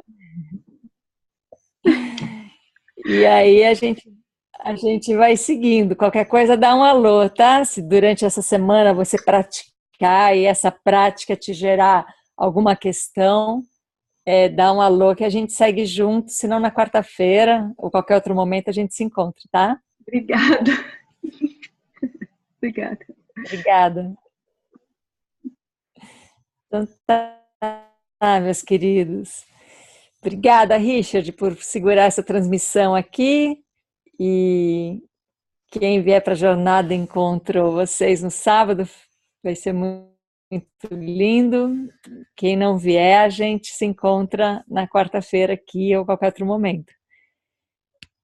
E aí a gente vai seguindo. Qualquer coisa, dá um alô, tá? Se durante essa semana você praticar e essa prática te gerar alguma questão, dá um alô que a gente segue junto, senão na quarta-feira ou qualquer outro momento a gente se encontra, tá? Obrigada. Obrigada. Obrigada. Então tá, meus queridos. Obrigada, Richard, por segurar essa transmissão aqui. E quem vier para a jornada, encontro vocês no sábado, vai ser muito lindo. Quem não vier, a gente se encontra na quarta-feira aqui ou qualquer outro momento.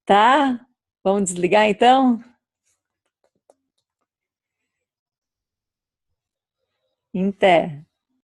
Tá? Vamos desligar então? Até.